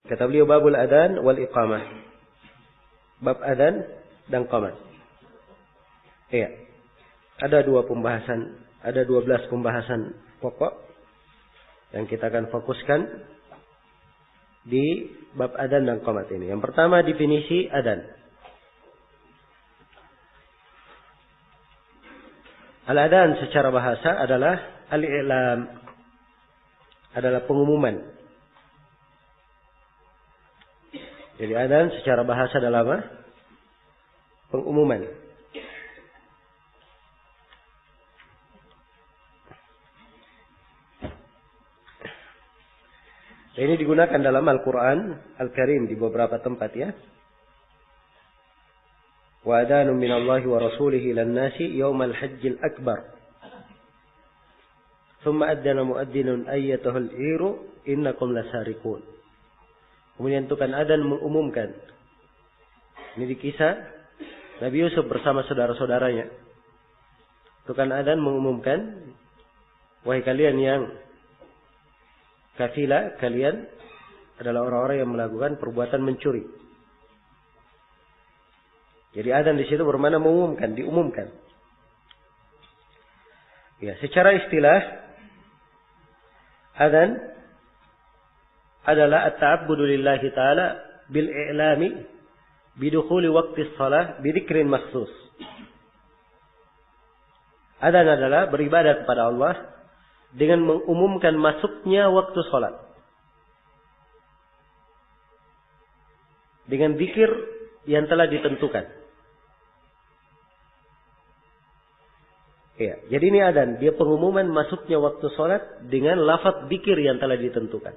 Kata beliau babul adzan wal iqamah. Bab adzan dan qamat. Iya. Ada 12 pembahasan pokok yang kita akan fokuskan di bab adzan dan qamat ini. Yang pertama definisi adzan. Al-adzan secara bahasa adalah al-i'lam, adalah pengumuman. Jadi adzan secara bahasa adalah apa? Pengumuman. Ini digunakan dalam Al-Quran Al-Karim di beberapa tempat ya. Wa adhanun minallahi wa rasulihi lan nasi yaumal hajjil akbar. Thumma adzana muadzzinun ayyatuhal iru innakum lasariqun. Kemudian tukang adzan mengumumkan. Ini di kisah Nabi Yusuf bersama saudara-saudaranya. Tukang adzan mengumumkan, wahai kalian yang kafilah, kalian adalah orang-orang yang melakukan perbuatan mencuri. Jadi adzan di situ bermakna mengumumkan, diumumkan. Ya, secara istilah adzan adalah at-ta'abbudu lillahi ta'ala bil i'lami bidukhuli waqti shalah bidzikrin makhsus. Adzan adalah beribadah kepada Allah dengan mengumumkan masuknya waktu salat. Dengan zikir yang telah ditentukan. Ya, jadi ini adzan, dia pengumuman masuknya waktu salat dengan lafaz zikir yang telah ditentukan.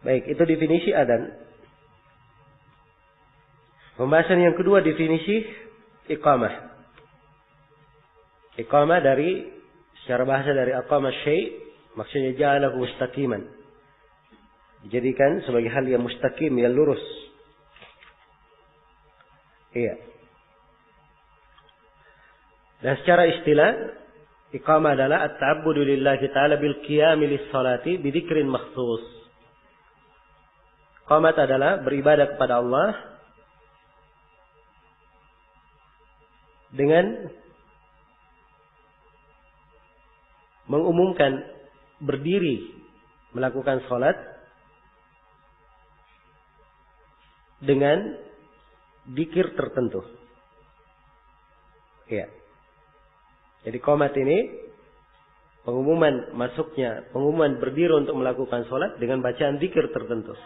Baik, itu definisi adzan. Pembahasan yang kedua definisi iqamah. Iqamah dari secara bahasa dari aqama syai', maksudnya ja'alahu mustaqiman. Dijadikan sebagai hal yang mustaqim, yang lurus. Iya. Dan secara istilah iqamah adalah at-ta'abbudu lillahi ta'ala bil qiyami lis-salati bi dzikrin makhsus. Qamat adalah beribadah kepada Allah dengan mengumumkan berdiri melakukan salat dengan zikir tertentu. Ya. Jadi qamat ini pengumuman masuknya, pengumuman berdiri untuk melakukan salat dengan bacaan zikir tertentu.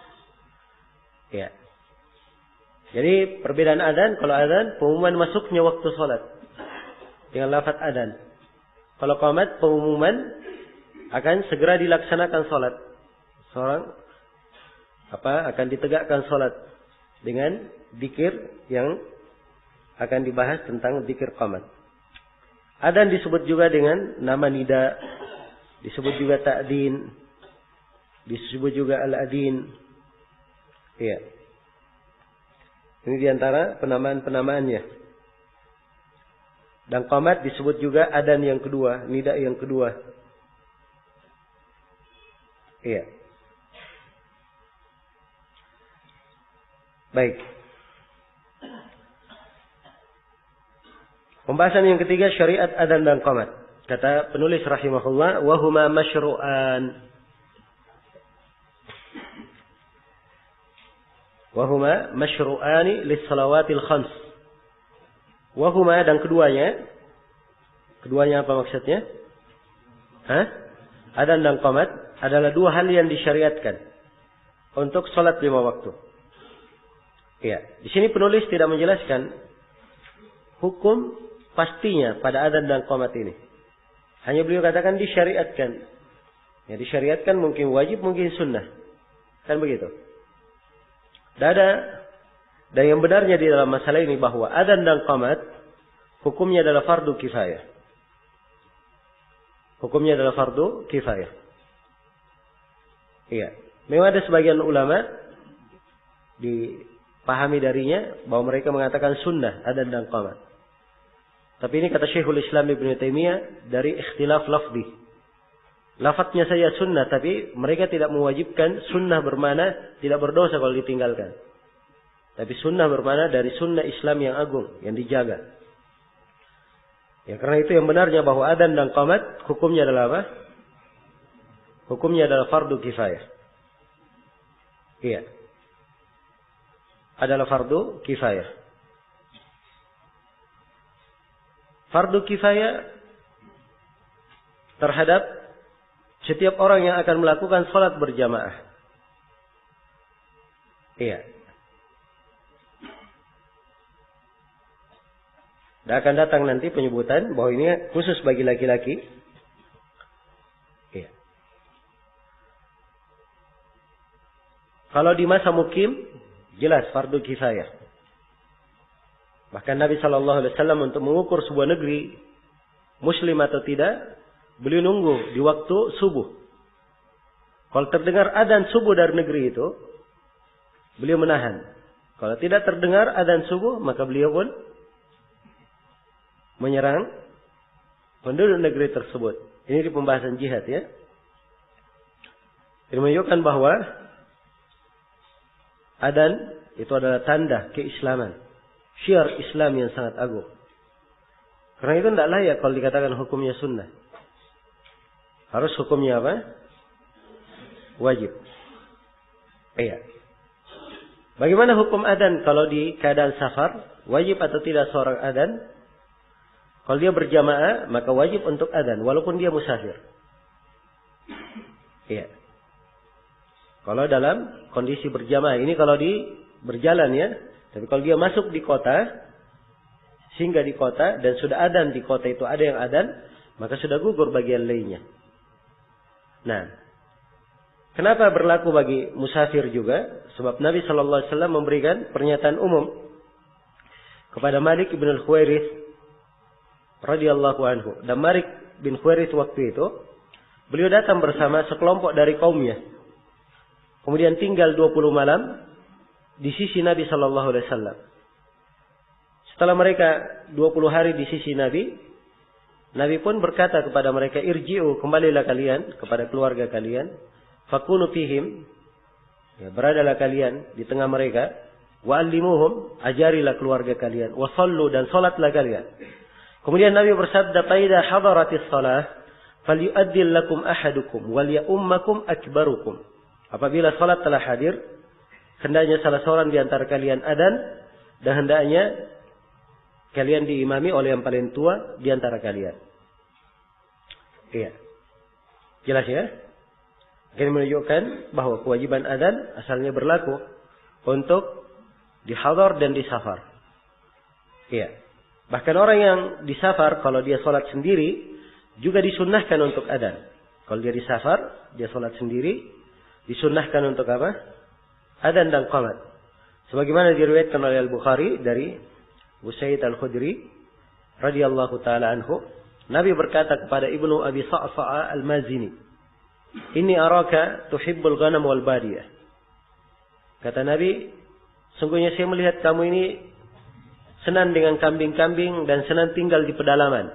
Ya. Jadi perbedaan adzan, kalau adzan pengumuman masuknya waktu salat dengan lafaz adzan. Kalau qamat pengumuman akan segera dilaksanakan salat. Seorang akan ditegakkan salat dengan zikir yang akan dibahas tentang zikir qamat. Adzan disebut juga dengan nama nida, disebut juga ta'din, disebut juga al-adin. Iya. Ini diantara penamaan-penamaannya. Dan qamat disebut juga adzan yang kedua, nida yang kedua. Iya. Baik. Pembahasan yang ketiga syariat adzan dan qamat. Kata penulis rahimahullah, wa huma masyru'an. Wahuma masyru'ani lis-salawatil khams. Wahuma dan keduanya. Keduanya apa maksudnya? Adzan dan qamat adalah dua hal yang disyariatkan untuk salat 5 waktu. Ya, di sini penulis tidak menjelaskan hukum pastinya pada adzan dan qamat ini. Hanya beliau katakan disyariatkan. Ya, disyariatkan mungkin wajib, mungkin sunnah. Kan begitu. Dan yang benarnya di dalam masalah ini bahwa adzan dan qamat hukumnya adalah fardu kifayah. Hukumnya adalah fardu kifayah. Iya. Memang ada sebagian ulama dipahami darinya bahwa mereka mengatakan sunnah adzan dan qamat. Tapi ini kata Syekhul Islam Ibnu Taimiyah dari ikhtilaf lafzi. Lafadznya saja sunnah, tapi mereka tidak mewajibkan sunnah bermana tidak berdosa kalau ditinggalkan. Tapi sunnah bermana dari sunnah Islam yang agung, yang dijaga. Ya, karena itu yang benarnya bahwa adzan dan qamat hukumnya adalah apa? Hukumnya adalah fardu kifayah. Iya. Adalah fardu kifayah. Fardu kifayah terhadap setiap orang yang akan melakukan sholat berjamaah. Iya. Dan akan datang nanti penyebutan bahwa ini khusus bagi laki-laki. Iya. Kalau di masa mukim, jelas fardu kifayah. Bahkan Nabi SAW untuk mengukur sebuah negeri muslim atau tidak, beliau nunggu di waktu subuh. Kalau terdengar adzan subuh dari negeri itu, beliau menahan. Kalau tidak terdengar adzan subuh, maka beliau pun menyerang penduduk negeri tersebut. Ini di pembahasan jihad ya. Ini menunjukkan bahwa adzan itu adalah tanda keislaman. Syiar Islam yang sangat agung. Karena itu tidak layak kalau dikatakan hukumnya sunnah. Harus hukumnya apa? Wajib. Iya. Bagaimana hukum adzan kalau di keadaan safar? Wajib atau tidak seorang adzan? Kalau dia berjamaah, maka wajib untuk adzan walaupun dia musafir. Iya. Kalau dalam kondisi berjamaah, ini kalau di berjalan ya. Tapi kalau dia masuk di kota, singgah di kota dan sudah adzan di kota itu ada yang adzan, maka sudah gugur bagian lainnya. Nah, kenapa berlaku bagi musafir juga? Sebab Nabi SAW memberikan pernyataan umum kepada Malik bin Al-Khuwairith radhiyallahu anhu. Dan Malik bin Khuwairith waktu itu, beliau datang bersama sekelompok dari kaumnya. Kemudian tinggal 20 malam di sisi Nabi SAW. Setelah mereka 20 hari di sisi Nabi, Nabi pun berkata kepada mereka, irji'u, kembalilah kalian kepada keluarga kalian, fakunu fihim, ya, beradalah kalian di tengah mereka, wa'allimuhum, ajarilah keluarga kalian, wa sallu, dan salatlah kalian. Kemudian Nabi bersabda, faida hadaratis salah, falyu'addil lakum ahadukum, wal ya'ummakum akbarukum. Apabila salat telah hadir, hendaknya salah seorang di antara kalian adzan, dan hendaknya kalian diimami oleh yang paling tua di antara kalian. Iya. Jelas ya? Ini menunjukkan bahwa kewajiban adzan asalnya berlaku untuk di hadar dan di safar. Iya. Bahkan orang yang di safar, kalau dia sholat sendiri, juga disunnahkan untuk adzan. Kalau dia di safar, dia sholat sendiri, disunnahkan untuk apa? Adzan dan qamat. Sebagaimana diriwayatkan oleh Al-Bukhari dari Usaid Al-Khudri radhiyallahu taala anhu, Nabi berkata kepada Ibnu Abi Sa'sa'a Al-Mazini, "Inni araka tuhibbul ghanam wal badiyah." Kata Nabi, sungguhnya saya melihat kamu ini senang dengan kambing-kambing dan senang tinggal di pedalaman.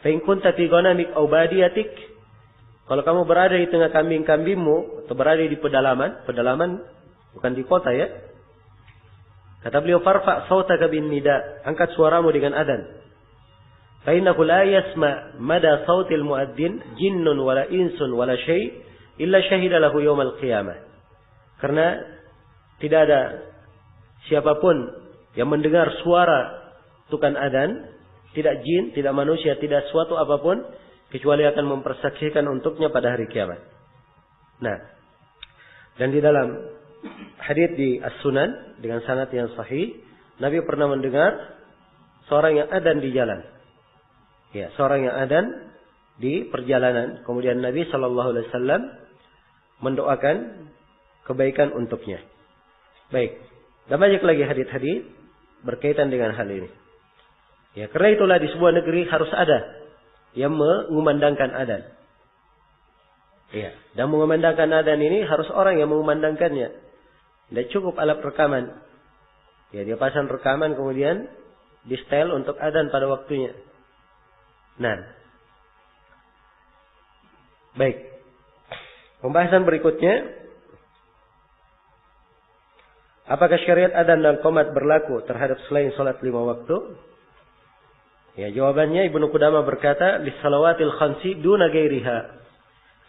Fa in kunta fi ghanamik aw badiyatik, kalau kamu berada di tengah kambing-kambingmu atau berada di pedalaman bukan di kota ya. Kata beliau, farfa sautaka bin nida, angkat suaramu dengan adzan. Fa innahu la yasma mada sautil muadzin jinnun wala insun wala syai' illa syahida lahu yaumal qiyamah. Karena tidak ada siapapun yang mendengar suara tukang adzan, tidak jin, tidak manusia, tidak suatu apapun, kecuali akan mempersaksikan untuknya pada hari kiamat. Nah, dan di dalam hadits di As-Sunan dengan sanad yang sahih, Nabi pernah mendengar seorang yang adzan di jalan. Ya, seorang yang adzan di perjalanan. Kemudian Nabi SAW mendoakan kebaikan untuknya. Baik, dan banyak lagi hadits-hadits berkaitan dengan hal ini. Ya, karena itulah di sebuah negeri harus ada yang mengumandangkan adzan. Iya, dan mengumandangkan adzan ini harus orang yang mengumandangkannya. Tidak cukup alat rekaman. Ya, dia pasang rekaman kemudian di setel untuk adzan pada waktunya. Nah, Baik. Pembahasan berikutnya, apakah syariat adzan dan qomat berlaku terhadap selain salat 5 waktu? Ya, jawabannya Ibnu Qudamah berkata, "Lis-salawatil khamsi duna ghairiha."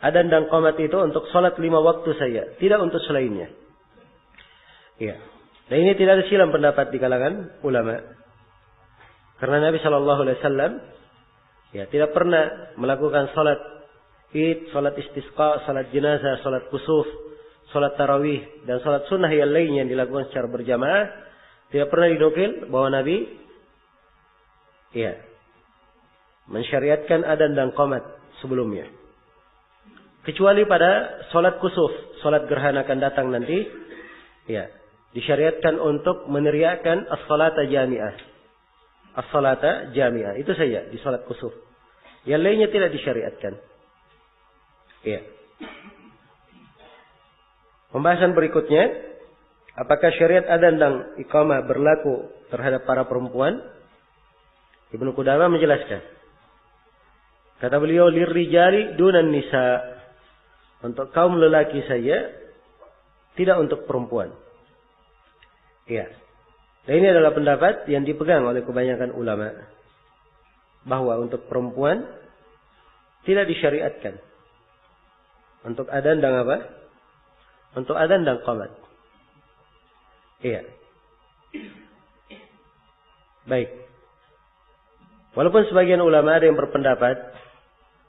Adzan dan qomat itu untuk salat 5 waktu saja, tidak untuk selainnya. Ya. Dan ini tidak ada silam pendapat di kalangan ulama. Karena Nabi sallallahu alaihi wasallam ya tidak pernah melakukan salat Id, salat istisqa, salat jenazah, salat kusuf, salat tarawih dan salat sunnah yang lainnya yang dilakukan secara berjamaah. Tidak pernah dinukil bahwa Nabi ya mensyariatkan adzan dan qomat sebelumnya. Kecuali pada salat kusuf, salat gerhana akan datang nanti, ya, disyariatkan untuk meneriakkan as-salata jami'ah. As-salata jami'ah, itu saja di salat kusuf. Yang lainnya tidak disyariatkan. Ya. Pembahasan berikutnya, apakah syariat adzan dan iqamah berlaku terhadap para perempuan? Ibnu Qudamah menjelaskan. Kata beliau, lirrijali dunan nisa. Untuk kaum lelaki saja, tidak untuk perempuan. Ya. Dan ini adalah pendapat yang dipegang oleh kebanyakan ulama. Bahwa untuk perempuan tidak disyariatkan. Untuk adzan dan apa? Untuk adzan dan qomat. Iya. Baik. Walaupun sebagian ulama ada yang berpendapat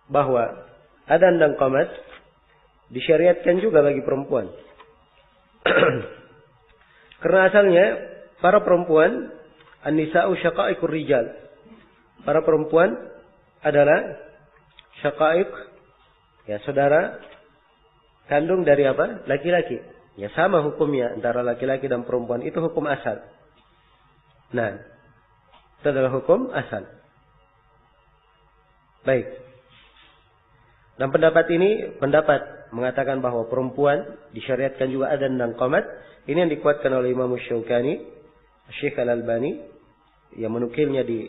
bahwa adzan dan qomat disyariatkan juga bagi perempuan. Karena asalnya para perempuan an-nisa'u syaqa'iqur rijal. Para perempuan adalah syaqa'iq, ya saudara kandung dari apa? Laki-laki. Ya sama hukumnya antara laki-laki dan perempuan, itu hukum asal. Nah, itu adalah hukum asal. Baik. Dan pendapat ini pendapat mengatakan bahwa perempuan disyariatkan juga adzan dan qomat. Ini yang dikuatkan oleh Imam Syaukani, Syekh Al-Albani yang menukilnya di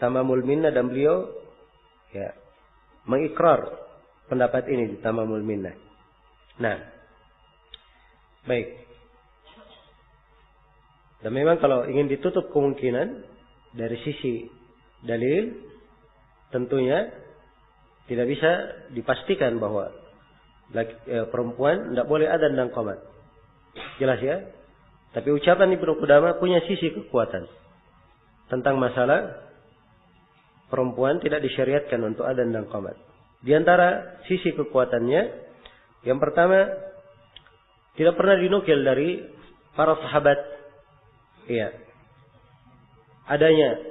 Tamamul Minnah, dan beliau ya mengikrar pendapat ini di Tamamul Minnah. Nah, baik. Dan memang kalau ingin ditutup kemungkinan dari sisi dalil, tentunya tidak bisa dipastikan bahwa perempuan tidak boleh adzan dan qomat. Jelas ya? Tapi ucapan Ibnu Qudamah punya sisi kekuatan tentang masalah perempuan tidak disyariatkan untuk adzan dan qomat. Di antara sisi kekuatannya, yang pertama, tidak pernah dinukil dari para sahabat ya adanya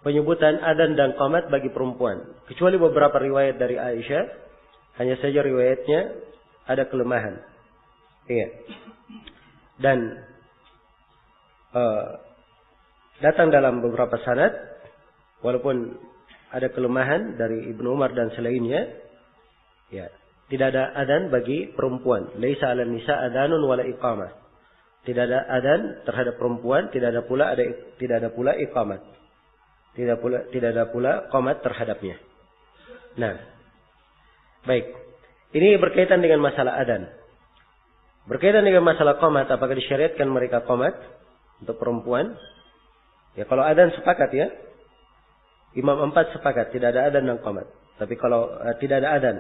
penyebutan adzan dan qomat bagi perempuan, kecuali beberapa riwayat dari Aisyah. Hanya saja riwayatnya ada kelemahan. Iya. Dan datang dalam beberapa sanad, walaupun ada kelemahan dari Ibnu Umar dan selainnya, ya, tidak ada adzan bagi perempuan. Laisa 'alan nisa adzanun wala iqamah. Tidak ada adzan terhadap perempuan, tidak ada pula iqamat. Tidak ada pula qomat terhadapnya. Nah, baik. Ini berkaitan dengan masalah adzan. Berkaitan dengan masalah qomat, apakah disyariatkan mereka qomat untuk perempuan? Ya, kalau adzan sepakat ya. Imam 4 sepakat tidak ada adzan dan qomat. Tapi kalau tidak ada adzan,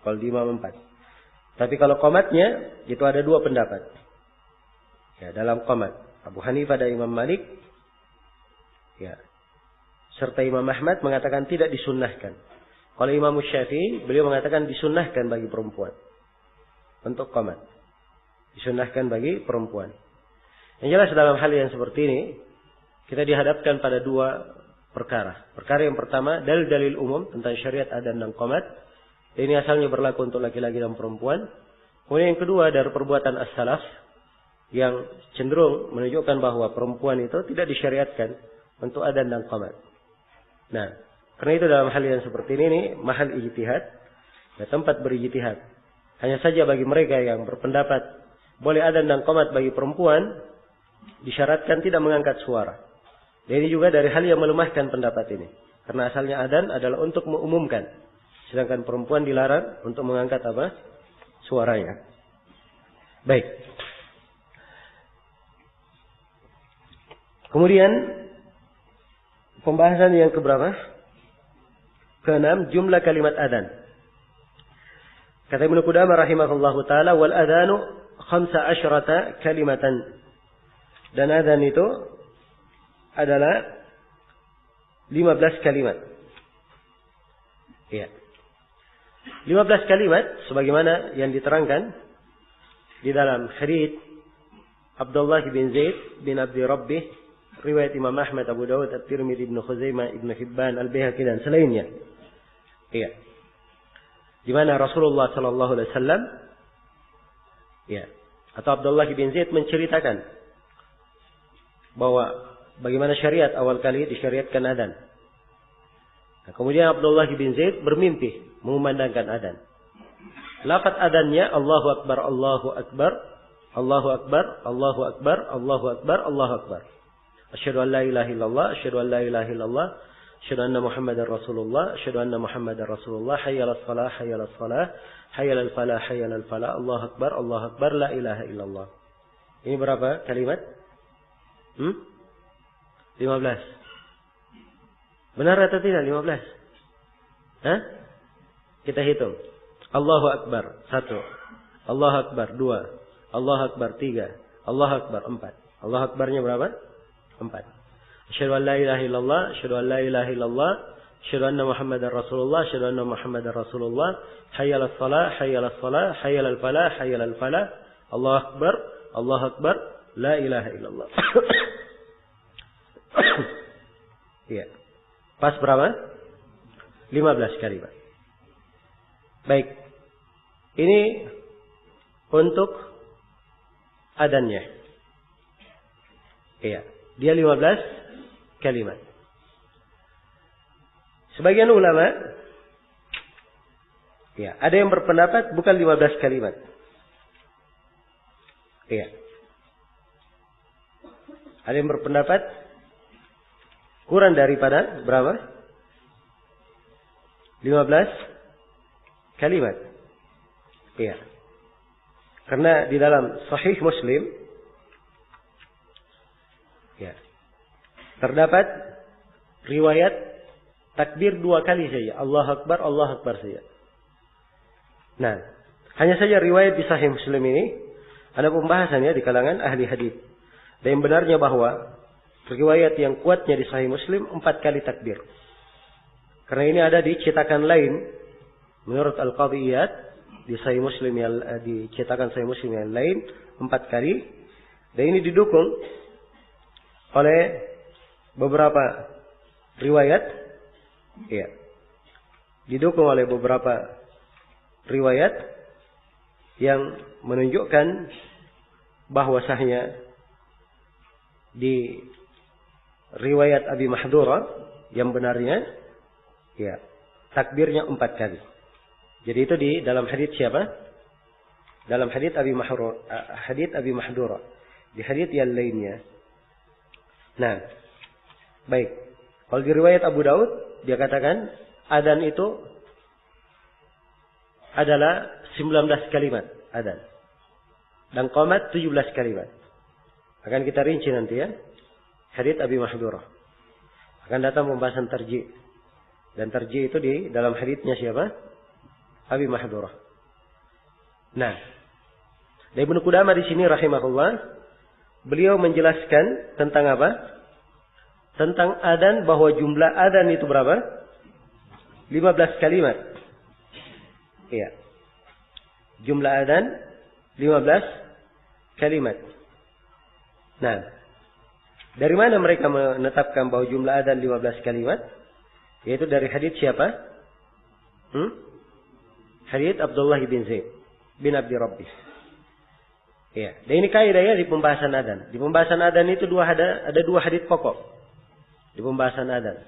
kalau di Imam 4. Tapi kalau qomatnya itu ada dua pendapat. Ya, dalam qomat, Abu Hanifah dan Imam Malik, ya, serta Imam Ahmad mengatakan tidak disunnahkan. Kalau Imam Syafi'i, beliau mengatakan disunnahkan bagi perempuan untuk qomat. Disunnahkan bagi perempuan. Yang jelas dalam hal yang seperti ini, kita dihadapkan pada dua perkara. Perkara yang pertama, dalil-dalil umum tentang syariat adzan dan qomat. Ini asalnya berlaku untuk laki-laki dan perempuan. Kemudian yang kedua, dari perbuatan as-salaf yang cenderung menunjukkan bahwa perempuan itu tidak disyariatkan untuk adzan dan qomat. Nah, karena itu dalam hal yang seperti ini mahal ijtihad, ya, tempat berijtihad. Hanya saja bagi mereka yang berpendapat boleh adzan dan qomat bagi perempuan, disyaratkan tidak mengangkat suara. Dan ini juga dari hal yang melemahkan pendapat ini. Karena asalnya adzan adalah untuk mengumumkan. Sedangkan perempuan dilarang untuk mengangkat apa? Suaranya. Baik. Kemudian pembahasan yang keberapa? Keenam, jumlah kalimat adzan. Kata Ibnu Qudamah rahimahullahu taala, wal adzanu 15 kalimatan. Dan adzan itu adalah 15 kalimat. Iya. 15 kalimat sebagaimana yang diterangkan di dalam hadits Abdullah bin Zaid bin Abdi Rabbih, riwayat Imam Ahmad, Abu Dawud, At-Tirmidzi, Ibnu Khuzaimah, Ibnu Hibban, Al-Baihaqi dan selainnya. Iya. Di mana Rasulullah sallallahu alaihi wasallam ya, atau Abdullah bin Zaid menceritakan bahwa bagaimana syariat awal kali disyariatkan adzan. Nah, kemudian Abdullah bin Zaid bermimpi mengumandangkan adzan. Lafaz adzannya Allahu Akbar, Allahu Akbar, Allahu Akbar, Allahu Akbar, Allahu Akbar, Allahu Akbar. Asyhadu an la ilaha illallah, asyhadu an la ilaha illallah, asyhadu anna Muhammadar Rasulullah, asyhadu anna Muhammadar Rasulullah, hayya 'alas shalah, hayya 'alas shalah, hayya 'alal falah, hayya 'alal falah, Allahu Akbar, Allahu Akbar, la ilaha illallah. Ini berapa kalimat? 15. Benar atau tidak 15? Hah? Kita hitung. Allahu Akbar 1, Allahu Akbar 2, Allahu Akbar 3, Allahu Akbar 4. Allahu Akbarnya berapa? 4. Asyhadu an la ilaha illallah, asyhadu an la ilaha illallah, asyhadu anna Muhammadar Rasulullah, asyhadu anna Muhammadar Rasulullah, hayya 'alas shalah, hayya 'alas shalah, hayya 'alal falah, hayya 'alal falah, Allahu Akbar, Allahu Akbar, la ilaha illallah. Iya. Pas berapa? 15 kalimat. Baik. Ini untuk adzannya. Iya, dia 15 kalimat. Sebagian ulama ya, ada yang berpendapat bukan 15 kalimat. Iya. Ada yang berpendapat kurang daripada berapa? 15 kalimat. Iya. Karena di dalam Sahih Muslim ya, terdapat riwayat takbir 2 kali saja. Allahu Akbar, Allahu Akbar saja. Nah, hanya saja riwayat di Sahih Muslim ini ada pembahasannya di kalangan ahli hadis. Dan yang benarnya bahwa riwayat yang kuatnya di Sahih Muslim 4 kali takbir. Karena ini ada di cetakan lain menurut Al-Qadhi Iyad di Sahih Muslim yang dicetakan Sahih Muslim yang lain 4 kali. Dan ini didukung oleh beberapa riwayat. Iya. Didukung oleh beberapa riwayat yang menunjukkan bahwasanya di riwayat Abi Mahdura yang benarnya ya, takbirnya 4 kali. Jadi itu di dalam hadits siapa? Dalam hadits Abi Mahdura. Di hadits yang lainnya. Nah, baik. Kalau di riwayat Abu Daud dia katakan adzan itu adalah 19 kalimat adzan. Dan qomat 17 kalimat. Akan kita rinci nanti ya. Hadits Abi Mahdura. Akan datang pembahasan tarjih. Dan tarjih itu di dalam haditsnya siapa? Abi Mahdura. Nah, dari Ibnu Qudamah di sini rahimahullah, beliau menjelaskan tentang apa? Tentang adzan, bahwa jumlah adzan itu berapa? 15 kalimat. Iya. Jumlah adzan 15 kalimat. Nah, dari mana mereka menetapkan bahwa jumlah adzan 15 kalimat? Yaitu dari hadits siapa? Hadits Abdullah bin Zaid bin Abdi Rabbih. Ya, dan ini kaidahnya di pembahasan adzan. Di pembahasan adzan itu ada 2 hadits pokok. Di pembahasan adzan.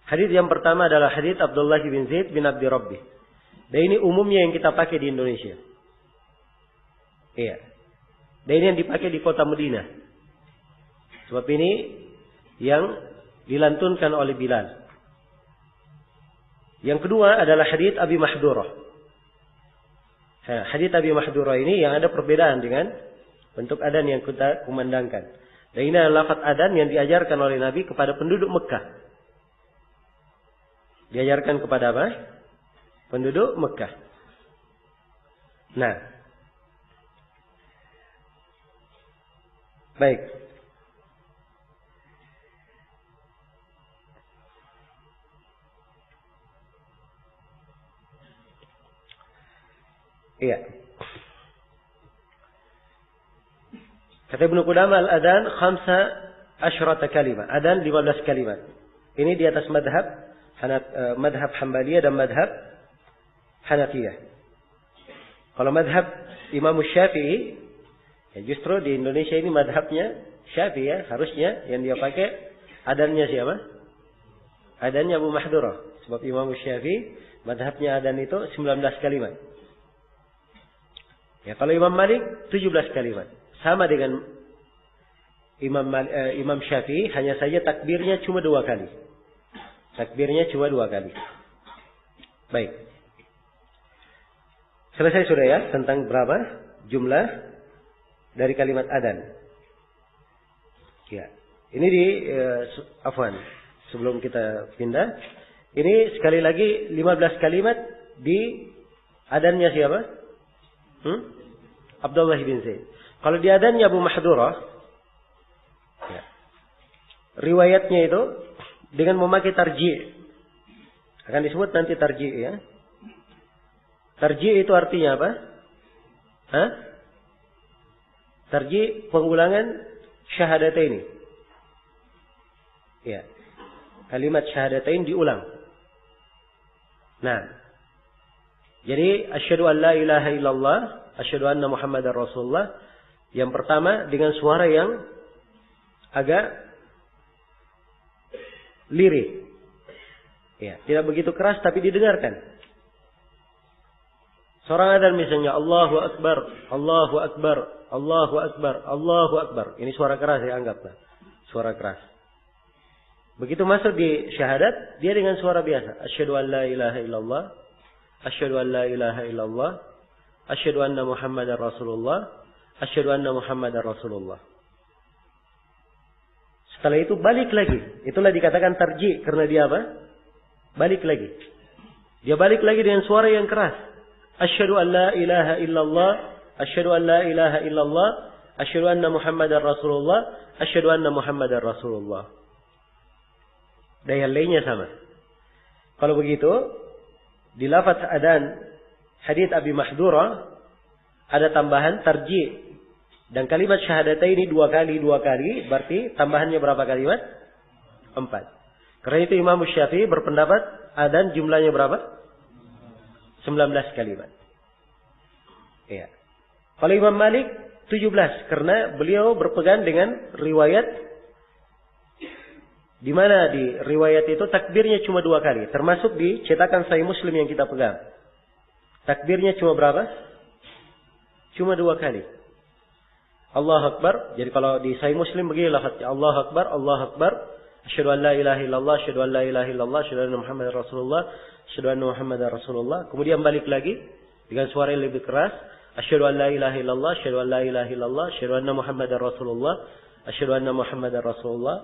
Hadits yang pertama adalah hadits Abdullah bin Zaid bin Abdi Rabbih. Dan ini umumnya yang kita pakai di Indonesia. Iya. Dan ini yang dipakai di kota Madinah. Sebab ini yang dilantunkan oleh Bilal. Yang kedua adalah hadits Abi Mahdurah. Hadits Abi Mahdurah ini yang ada perbedaan dengan bentuk adzan yang kita kumandangkan. Dan ini adalah lafaz adzan yang diajarkan oleh Nabi kepada penduduk Mekah. Diajarkan kepada apa? Penduduk Mekah. Nah, baik. Iya. Kata Ibnu Qudamah al-adzan 15 kalimat. Adzan 15 kalimat. Ini di atas madhab Hambaliyah dan madhab Hanafiyah. Kalau madhab Imam Syafi'i, ya justru di Indonesia ini madhabnya Syafi'i ya, harusnya yang dia pakai adzannya siapa? Adzannya Abu Mahdurah. Sebab Imam Syafi'i madhabnya adzan itu 19 kalimat. Ya, kalau Imam Malik 17 kalimat. Sama dengan Imam Syafi'i, hanya saja takbirnya cuma 2 kali. Takbirnya cuma 2 kali. Baik. Selesai sudah ya tentang berapa jumlah dari kalimat adzan. Ya. Ini afwan. Sebelum kita pindah, ini sekali lagi 15 kalimat di adzannya siapa? Abdullah bin Zaid. Kalau di adzannya Abu Mahdurah, ya, riwayatnya itu dengan memakai tarji'. Akan disebut nanti tarji' ya. Tarji' itu artinya apa? Tarji' pengulangan syahadatain. Ya. Kalimat syahadatain diulang. Nah. Jadi asyhadu an la ilaha illallah, asyhadu anna Muhammadar Rasulullah. Yang pertama dengan suara yang agak lirih. Ya, tidak begitu keras tapi didengarkan. Seorang adzan misalnya Allahu Akbar, Allahu Akbar, Allahu Akbar, Allahu Akbar. Ini suara keras ya, anggaplah. Suara keras. Begitu masuk di syahadat, dia dengan suara biasa. Asyhadu an la ilaha illallah, asyhadu an la ilaha illallah, asyhadu anna Muhammadar Rasulullah, asyhadu anna Muhammadar Rasulullah. Setelah itu balik lagi. Itulah dikatakan tarji' karena dia apa? Balik lagi. Dia balik lagi dengan suara yang keras. Asyhadu an la ilaha illallah, asyhadu an la ilaha illallah, asyhadu anna Muhammadar Rasulullah, asyhadu anna Muhammadar Rasulullah. Dan yang lainnya sama. Kalau begitu, di lafaz adzan hadits Abi Mahdurah ada tambahan tarji'. Dan kalimat syahadatain ini 2 kali, berarti tambahannya berapa kalimat? 4. Karena itu Imam Syafi'i berpendapat adzan jumlahnya berapa? 19 kalimat. Iya. Kalau Imam Malik 17 karena beliau berpegang dengan riwayat di mana di riwayat itu takbirnya cuma 2 kali, termasuk di cetakan Sahih Muslim yang kita pegang. Takbirnya cuma berapa? Cuma 2 kali. Allahu Akbar. Jadi kalau di Sahih Muslim begini lafaznya Allahu Akbar, Allahu Akbar. Asyhadu an la ilaha illallah, asyhadu an la ilaha illallah, asyhadu anna Muhammadar Rasulullah, asyhadu anna Muhammadar Rasulullah. Kemudian balik lagi dengan suara yang lebih keras. Asyhadu an la ilaha illallah, asyhadu an la ilaha illallah, asyhadu anna Muhammadar Rasulullah, asyhadu anna Muhammadar Rasulullah.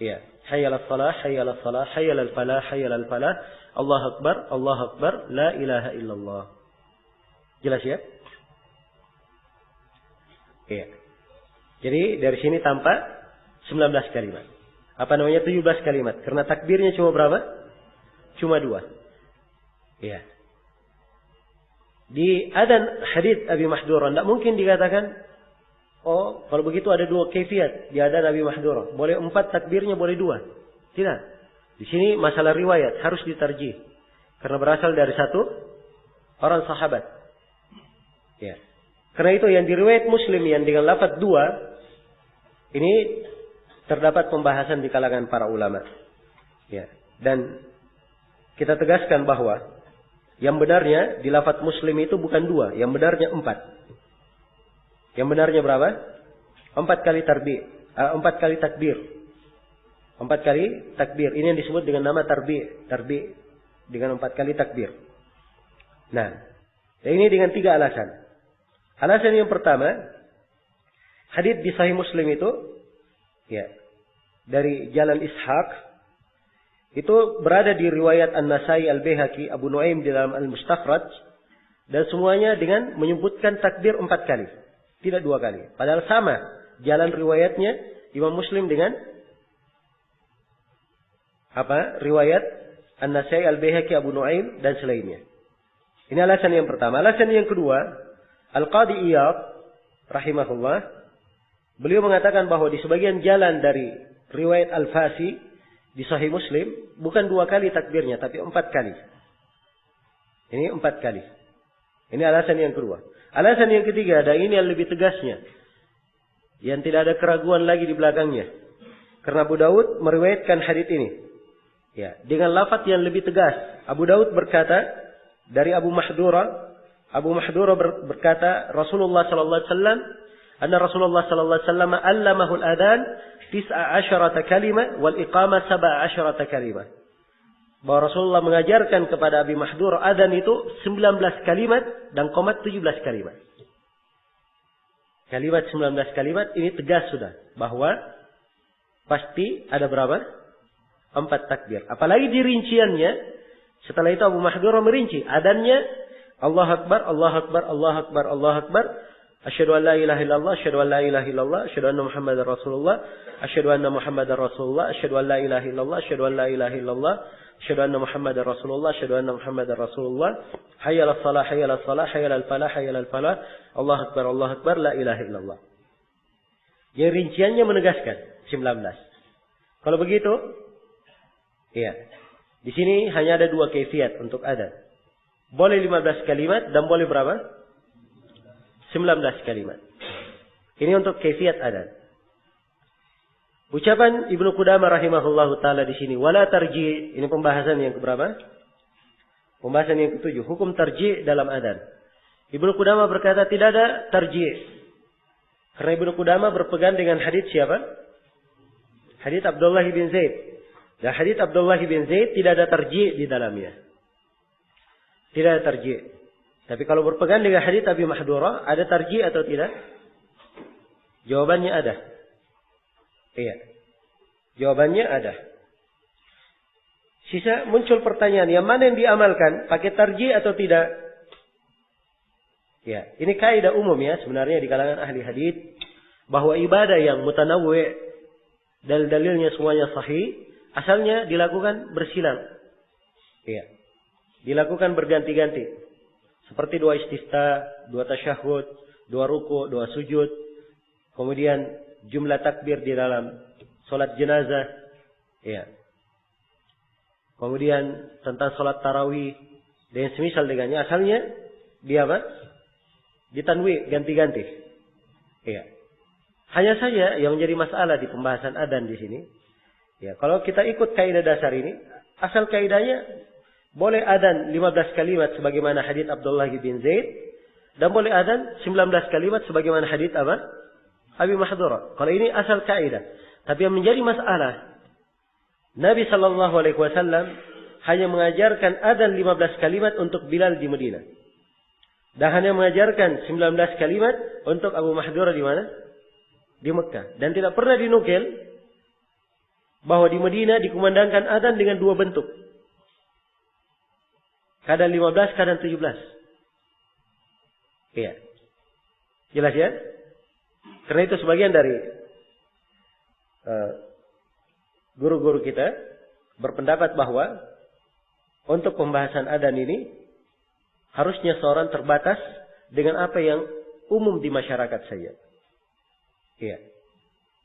Iya. Hayya 'alas shalah, hayya 'alas shalah, hayya 'alal falah, hayya 'alal falah. Allahu Akbar, Allahu Akbar, la ilaha illallah. Jelas ya? Iya. Jadi dari sini tampak 19 kalimat. Apa namanya 17 kalimat. Karena takbirnya cuma berapa? Cuma 2. Iya. Di adzan hadits Abi Mahdurah tidak mungkin dikatakan, oh kalau begitu ada 2 kaifiat di adzan Abi Mahdurah. Boleh 4 takbirnya, boleh 2. Tidak. Di sini masalah riwayat harus ditarjih. Karena berasal dari satu orang sahabat. Ya. Karena itu yang diriwayat Muslim yang dengan lafaz 2 ini terdapat pembahasan di kalangan para ulama. Ya. Dan kita tegaskan bahwa yang benarnya di lafaz Muslim itu bukan 2, yang benarnya 4. Yang benarnya berapa? 4 kali takbir. 4 kali takbir. 4 kali takbir. Ini yang disebut dengan nama tarbi'. dengan 4 kali takbir. Nah, ini dengan 3 alasan. Alasan yang pertama, hadits di Sahih Muslim itu, ya, dari jalan Ishaq, itu berada di riwayat An-Nasai, Al-Baihaqi, Abu Nuaim di dalam Al-Mustakhraj, dan semuanya dengan menyebutkan takbir 4 kali, tidak 2 kali. Padahal sama jalan riwayatnya Imam Muslim dengan riwayat An-Nasai, Al-Baihaqi, Abu Nuaim dan selainnya. Ini alasan yang pertama. Alasan yang kedua, Al-Qadi Iyad rahimahullah, beliau mengatakan bahwa di sebagian jalan dari riwayat Al-Fasi di Sahih Muslim bukan 2 kali takbirnya, tapi 4 kali. Ini 4 kali. Ini alasan yang kedua. Alasan yang ketiga, dan ini yang lebih tegasnya, yang tidak ada keraguan lagi di belakangnya. Karena Abu Daud meriwayatkan hadits ini, ya, dengan lafaz yang lebih tegas. Abu Daud berkata dari Abu Mahdura berkata, Rasulullah sallallahu alaihi wasallam, anna Rasulullah sallallahu alaihi wasallam allamahu al-adhan 19 kalimah wal iqamah 17 kalimah. Bahwa Rasulullah mengajarkan kepada Abi Mahdura adzan itu 19 kalimat dan qomat 17 kalimat. Kalimat 19 kalimat ini tegas sudah bahwa pasti ada berapa? 4 takbir. Apalagi di rinciannya, setelah itu Abu Mahdura merinci adzannya Allahu Akbar, Allahu Akbar, Allahu Akbar, Allahu Akbar. Asyhadu an la ilaha illallah, asyhadu an la ilaha illallah, asyhadu anna Muhammadar Rasulullah, asyhadu anna Muhammadar Rasulullah, asyhadu an la ilaha illallah, asyhadu an la ilaha illallah, asyhadu anna Muhammadar Rasulullah, asyhadu anna Muhammadar Rasulullah. Hayya 'alas shalah, hayya 'alas shalah, hayya 'alal falah, hayya 'alal falah. Allahu Akbar, la ilaha illallah. Yang rinciannya menegaskan 19. Kalau begitu, iya. Di sini hanya ada 2 kaifiat untuk adzan. Boleh 15 kalimat dan boleh berapa? 19 kalimat. Ini untuk kaifiat adzan. Ucapan Ibnu Qudamah rahimahullahu taala di sini, wala tarji', ini pembahasan yang keberapa? Pembahasan yang ke-7, hukum tarji' dalam adzan. Ibnu Qudamah berkata tidak ada tarji'. Karena Ibnu Qudamah berpegang dengan hadits siapa? Hadits Abdullah bin Zaid. Dan hadits Abdullah bin Zaid tidak ada tarji' di dalamnya. Tidak ada tarji'. Tapi kalau berpegang dengan hadits Abi Mahdura, ada tarji' atau tidak? Jawabannya ada. Iya. Jawabannya ada. Sisa muncul pertanyaan, yang mana yang diamalkan? Pakai tarji' atau tidak? Ya, ini kaidah umum ya sebenarnya di kalangan ahli hadits, bahwa ibadah yang mutanawwi' dalil-dalilnya semuanya sahih, asalnya dilakukan bersilang. Iya. Dilakukan berganti-ganti. Seperti 2 istisqa, 2 tasyahud, 2 ruku', 2 sujud. Kemudian jumlah takbir di dalam salat jenazah. Ya. Kemudian tentang salat tarawih dan semisal dengannya, asalnya dia apa? Ditanwi, ganti-ganti. Ya. Hanya saja yang menjadi masalah di pembahasan adzan di sini, ya, kalau kita ikut kaidah dasar ini, asal kaidahnya boleh adzan 15 kalimat sebagaimana hadits Abdullah bin Zaid, dan boleh adzan 19 kalimat sebagaimana hadits apa? Abi Mahdura. Kalau ini asal kaidah. Tapi yang menjadi masalah, Nabi sallallahu alaihi wasallam hanya mengajarkan adzan 15 kalimat untuk Bilal di Madinah. Dan hanya mengajarkan 19 kalimat untuk Abu Mahdura di mana? Di Mekah. Dan tidak pernah dinukil bahwa di Madinah dikumandangkan adzan dengan 2 bentuk. Kadang 15, kadang 17. Iya. Jelas ya? Karena itu sebagian dari guru-guru kita berpendapat bahwa untuk pembahasan adzan ini harusnya seorang terbatas dengan apa yang umum di masyarakat saja. Iya.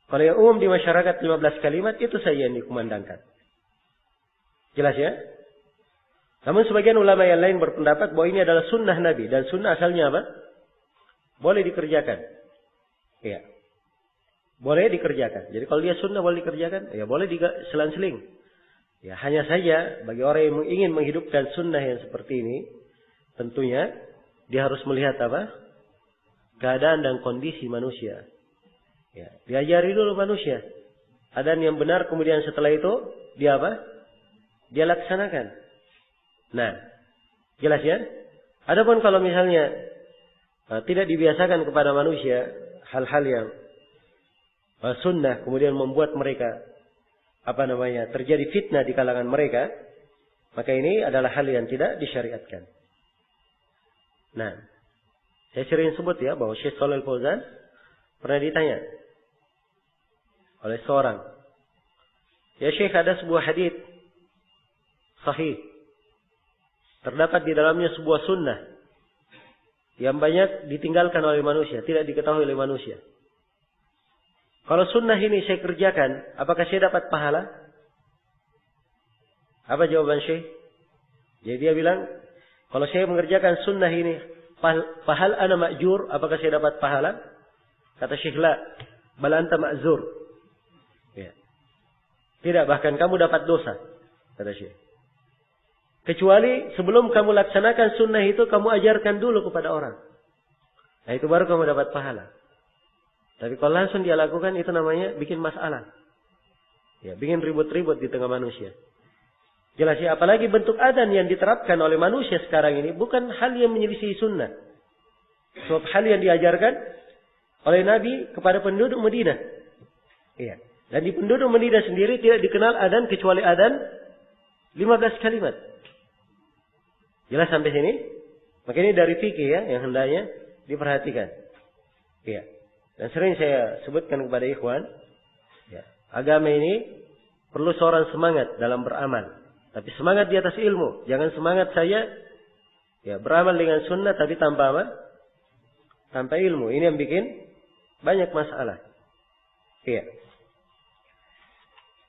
Kalau yang umum di masyarakat 15 kalimat itu saja yang dikumandangkan. Jelas ya? Namun sebagian ulama yang lain berpendapat bahwa ini adalah sunnah Nabi. Dan sunnah asalnya apa? Boleh dikerjakan. Ya. Boleh dikerjakan. Jadi kalau dia sunnah boleh dikerjakan, ya boleh diselang-seling. Ya, hanya saja bagi orang yang ingin menghidupkan sunnah yang seperti ini, tentunya dia harus melihat apa? Keadaan dan kondisi manusia. Ya, diajari dulu manusia. Adzan yang benar, kemudian setelah itu dia apa? Dia laksanakan. Nah, jelas ya? Adapun kalau misalnya tidak dibiasakan kepada manusia hal-hal yang sunnah, kemudian membuat mereka terjadi fitnah di kalangan mereka, maka ini adalah hal yang tidak disyariatkan. Nah, saya sering sebut ya bahwa Syekh Shalal Fauzan pernah ditanya oleh seorang, ya Syekh, ada sebuah hadis sahih, terdapat di dalamnya sebuah sunnah yang banyak ditinggalkan oleh manusia, tidak diketahui oleh manusia. Kalau sunnah ini saya kerjakan, apakah saya dapat pahala? Apa jawaban Syekh? Jadi dia bilang, kalau saya mengerjakan sunnah ini, fahal ana ma'jur, apakah saya dapat pahala? Kata Syekh, la, bal anta ma'zur. Ya. Tidak, bahkan kamu dapat dosa, kata Syekh. Kecuali sebelum kamu laksanakan sunnah itu, kamu ajarkan dulu kepada orang. Nah, itu baru kamu dapat pahala. Tapi kalau langsung dia lakukan, itu namanya bikin masalah. Ya, bikin ribut-ribut di tengah manusia. Jelas ya, apalagi bentuk adzan yang diterapkan oleh manusia sekarang ini bukan hal yang menyelisih sunnah. Sebab hal yang diajarkan oleh Nabi kepada penduduk Madinah. Iya. Dan di penduduk Madinah sendiri tidak dikenal adzan kecuali adzan 15 kalimat. Jelas sampai sini? Maka ini dari fikih ya, yang hendaknya diperhatikan. Iya. Dan sering saya sebutkan kepada ikhwan, ya, agama ini perlu seorang semangat dalam beramal. Tapi semangat di atas ilmu. Jangan semangat saya ya beramal dengan sunnah tapi tanpa apa? Tanpa ilmu. Ini yang bikin banyak masalah. Iya.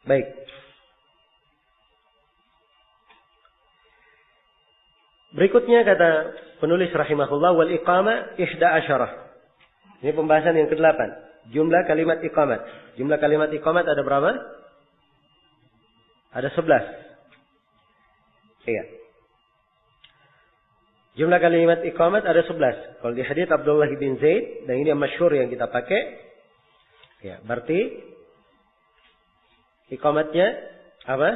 Baik. Berikutnya kata penulis rahimahullah, wal iqamah 11. Ini pembahasan yang ke-8. Jumlah kalimat iqamat. Jumlah kalimat iqamat ada berapa? Ada 11. Iya. Jumlah kalimat iqamat ada 11. Kalau di hadits Abdullah bin Zaid, dan ini yang masyhur yang kita pakai, ya, berarti iqamatnya apa?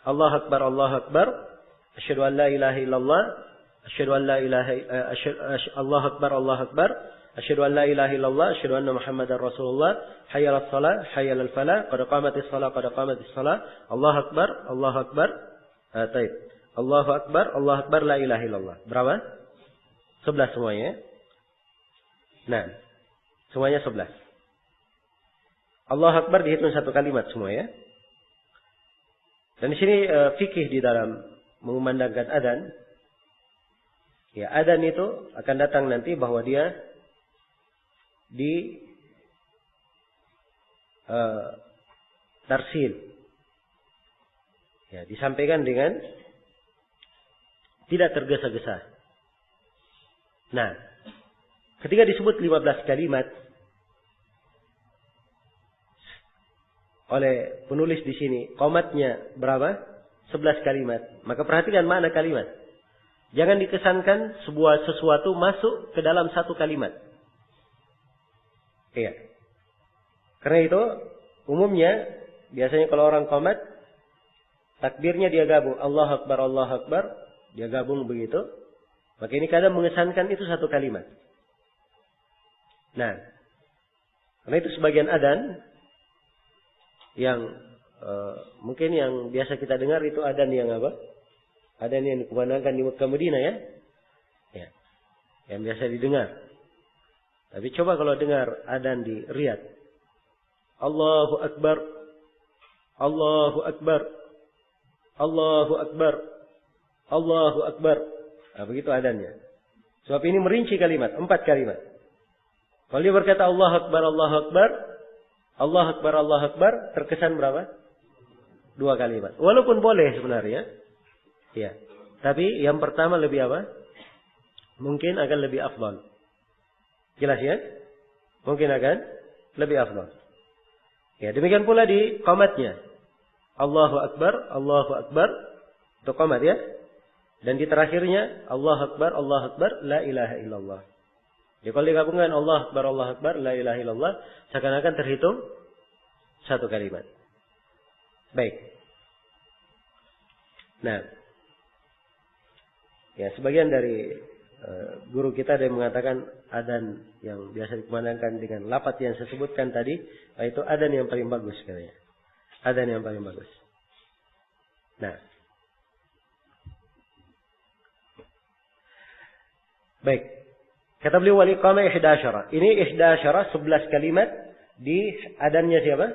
Allahu Akbar, Allahu Akbar. Asyhadu an la ilaha illallah. Asyhadu an la ilaha Allahu Akbar, Allahu Akbar. Asyhadu an la ilaha illallah, asyhadu anna Muhammadar Rasulullah, hayya 'alas shalah, hayya 'alal falah, qad qamatis shalah, qad qamatis shalah. Allahu Akbar, Allahu Akbar. Taib. Allahu Akbar, Allahu Akbar, la ilaha illallah. Berapa? 11 semuanya. Nah, semuanya 11. Allahu Akbar dihitung satu kalimat semua ya. Dan di sini fikih di dalam mengumandangkan adzan. Ya, adzan itu akan datang nanti bahwa dia di tarsil. Ya, disampaikan dengan tidak tergesa-gesa. Nah, ketika disebut 15 kalimat oleh penulis di sini, qomatnya berapa? 11 kalimat. Maka perhatikan makna kalimat. Jangan dikesankan sesuatu masuk ke dalam satu kalimat. Iya. Karena itu umumnya biasanya kalau orang qomat takbirnya dia gabung, Allahu Akbar, Allahu Akbar, dia gabung begitu. Maka ini kadang mengesankan itu satu kalimat. Nah, karena itu sebagian adzan yang mungkin yang biasa kita dengar itu adzan yang apa? Adzan yang dikumandangkan di Mekah Madinah ya. Ya. Yang biasa didengar. Tapi coba kalau dengar adzan di Riyadh. Allahu Akbar. Allahu Akbar. Allahu Akbar. Allahu Akbar. Nah, begitu adzannya. Sebab ini merinci kalimat, 4 kalimat. Kalau dia berkata Allahu Akbar, Allahu Akbar, Allahu Akbar, Allahu Akbar, terkesan berapa? 2 kalimat. Walaupun boleh sebenarnya. Ya. Tapi yang pertama lebih apa? Mungkin akan lebih afdal. Jelas ya? Mungkin akan lebih afdal. Ya, demikian pula di qomatnya. Allahu Akbar, Allahu Akbar. Itu qomat ya. Dan di terakhirnya Allahu Akbar, Allahu Akbar, la ilaha illallah. Jadi kalau digabungkan Allahu Akbar, Allahu Akbar, la ilaha illallah, seakan-akan terhitung satu kalimat. Baik. Nah, Ya, sebagian dari guru kita ada yang mengatakan adzan yang biasa dikumandangkan dengan lafaz yang saya sebutkan tadi, itu adzan yang paling bagus katanya. Adzan yang paling bagus. Nah. Baik. Kata beliau wal iqamah 11. Ini 11 11 kalimat di adzannya siapa?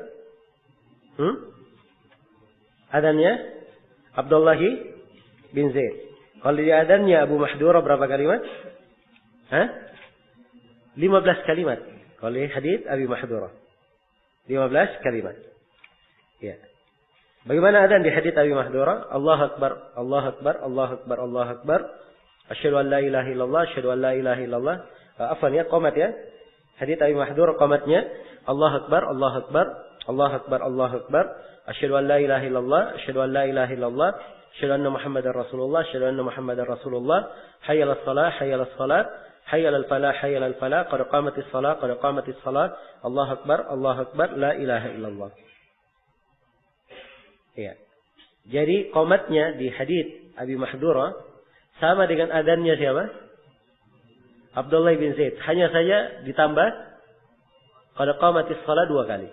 Adzannya Abdullah bin Zaid. Kalau di adzannya Abu Mahdura berapa kalimat? 15 kalimat. Kalau di hadits Abi Mahdura 15 kalimat. Ya. Bagaimana adzan di hadits Abi Mahdura? Allahu Akbar, Allahu Akbar, Allahu Akbar, Allahu Akbar. Asyhadu an la ilaha illallah, asyhadu an la ilaha illallah. Afwan ya, qamat ya. Hadits Abi Mahdura qamatnya Allahu Akbar, Allahu Akbar, Allahu Akbar, Allahu Akbar. Asyhadu an la ilaha illallah, asyhadu an la ilaha illallah. Asyhadu anna Muhammadar Rasulullah, asyhadu anna Muhammadar Rasulullah. Hayya 'alas shalah, hayya 'alas shalah. Hayya 'alal falah, hayya 'alal falah. Qad qamatis shalah, qad qamatis shalah. Allahu Akbar, Allahu Akbar, la ilaha illallah. Ya. Jadi qomatnya di hadits Abi Mahdura sama dengan adzannya siapa? Abdullah bin Zaid. Hanya saja ditambah qad qamatis shalah 2 kali.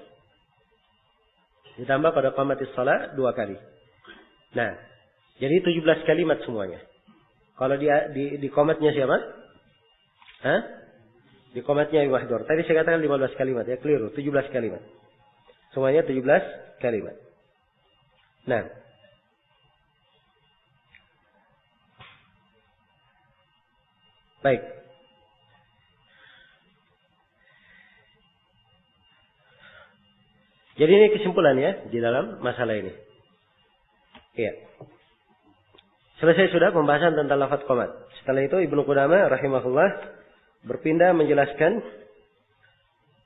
Ditambah qad qamatis shalah 2 kali. Nah, jadi 17 kalimat semuanya. Kalau di komatnya siapa? Di komatnya Abi Mahdura. Tadi saya katakan 15 kalimat ya, keliru. 17 kalimat. Semuanya 17 kalimat. Nah. Baik. Jadi ini kesimpulannya di dalam masalah ini. Iya. Selesai sudah pembahasan tentang lafaz qomat. Setelah itu Ibnu Qudamah rahimahullah berpindah menjelaskan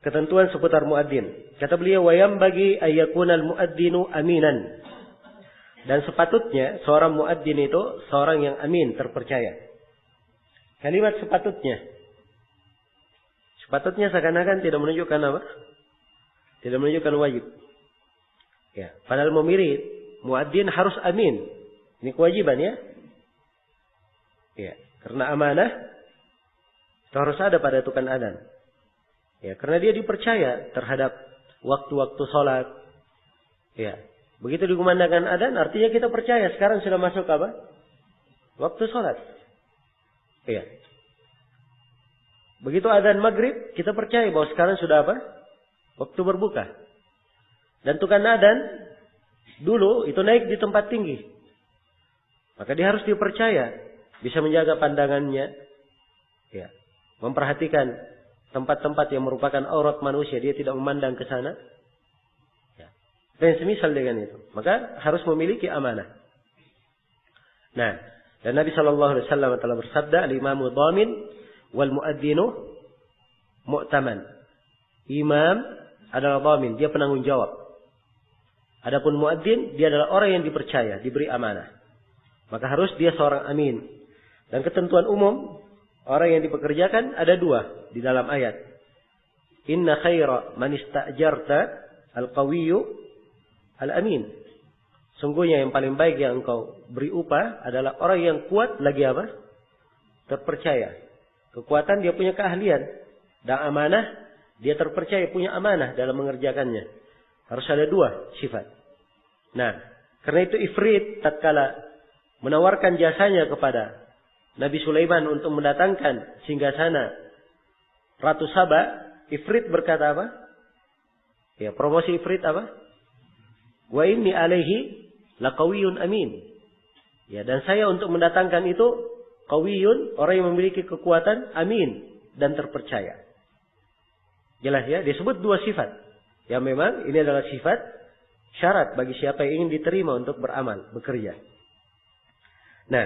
ketentuan seputar muadzin. Kata beliau, wa yambagi ayyakunal muadzinu aminan. Dan sepatutnya seorang muadzin itu seorang yang amin, terpercaya. Kalimat sepatutnya. Sepatutnya seakan-akan tidak menunjukkan apa? Tidak menunjukkan wajib. Ya, padahal memilih muadzin harus amin. Ini kewajiban ya. Ya, karena amanah itu harus ada pada tukang adzan. Ya, karena dia dipercaya terhadap waktu-waktu sholat. Ya, begitu dikumandangkan adzan, artinya kita percaya sekarang sudah masuk apa? Waktu sholat. Ya. Begitu adzan maghrib, kita percaya bahwa sekarang sudah apa? Waktu berbuka. Dan tukang adzan dulu itu naik di tempat tinggi. Maka dia harus dipercaya, bisa menjaga pandangannya, ya, memperhatikan tempat-tempat yang merupakan aurat manusia, dia tidak memandang ke sana. Ya. Dan semisal dengan itu, maka harus memiliki amanah. Nah, dan Nabi Shallallahu Alaihi Wasallam telah bersabda, al-imamu dhamin wal muadzinu mu'taman. Imam adalah dhamin, dia penanggung jawab. Adapun muadzin, dia adalah orang yang dipercaya, diberi amanah. Maka harus dia seorang amin. Dan ketentuan umum orang yang dipekerjakan ada 2 di dalam ayat. Inna khaira man ista'jarta al-qawiyyu al-amin. Sungguhnya yang paling baik yang engkau beri upah adalah orang yang kuat lagi apa? Terpercaya. Kekuatan dia punya keahlian. Dan amanah dia terpercaya punya amanah dalam mengerjakannya. Harus ada 2 sifat. Nah, karena itu Ifrit tatkala menawarkan jasanya kepada Nabi Sulaiman untuk mendatangkan singgasana Ratu Saba, Ifrit berkata apa? Ya, promosi Ifrit apa? Wa inni alaihi laqawiyyun amin. Ya, dan saya untuk mendatangkan itu qawiyyun, orang yang memiliki kekuatan, amin dan terpercaya. Jelas ya, disebut 2 sifat. Ya memang ini adalah sifat syarat bagi siapa yang ingin diterima untuk beramal, bekerja. Nah,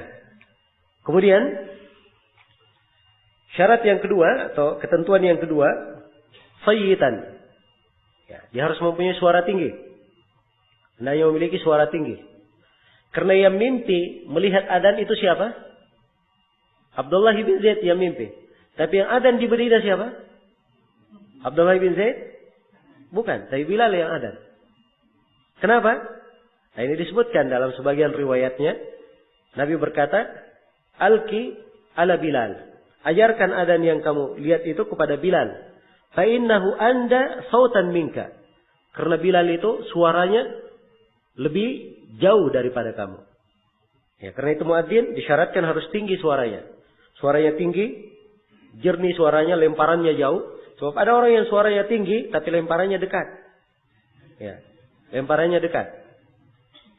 kemudian syarat yang kedua atau ketentuan yang kedua, sayyitan. Ya, dia harus mempunyai suara tinggi. Hendaknya memiliki suara tinggi. Karena yang mimpi melihat adzan itu siapa? Abdullah bin Zaid yang mimpi. Tapi yang adzan di Madinah siapa? Abdullah bin Zaid? Bukan, tapi Bilal yang adzan. Kenapa? Nah, ini disebutkan dalam sebagian riwayatnya. Nabi berkata, alki ala Bilal. Ajarkan adzan yang kamu lihat itu kepada Bilal. Fa innahu anda sautan minka. Karena Bilal itu suaranya lebih jauh daripada kamu. Ya, karena itu muadzin disyaratkan harus tinggi suaranya. Suaranya tinggi, jernih suaranya, lemparannya jauh. Sebab ada orang yang suaranya tinggi tapi lemparannya dekat. Ya, lemparannya dekat.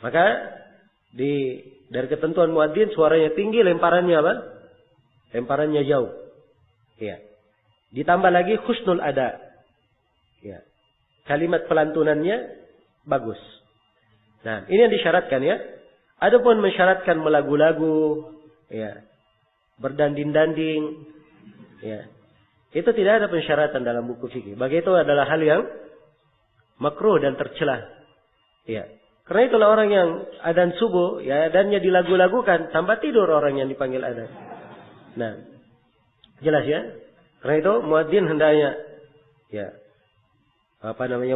Maka dari ketentuan muadzin suaranya tinggi, lemparannya apa? Lemparannya jauh. Ya. Ditambah lagi husnul ada. Ya. Kalimat pelantunannya bagus. Nah, ini yang disyaratkan ya. Adapun mensyaratkan melagu-lagu, ya, berdanding-danding, ya, itu tidak ada pensyaratan dalam buku fikih. Bagi itu adalah hal yang makruh dan tercela. Ya. Karena itulah orang yang adzan subuh, ya, adanya dilagu-lagukan, tambah tidur orang yang dipanggil adzan. Nah, jelas ya. Karena itu muadzin hendaknya, ya,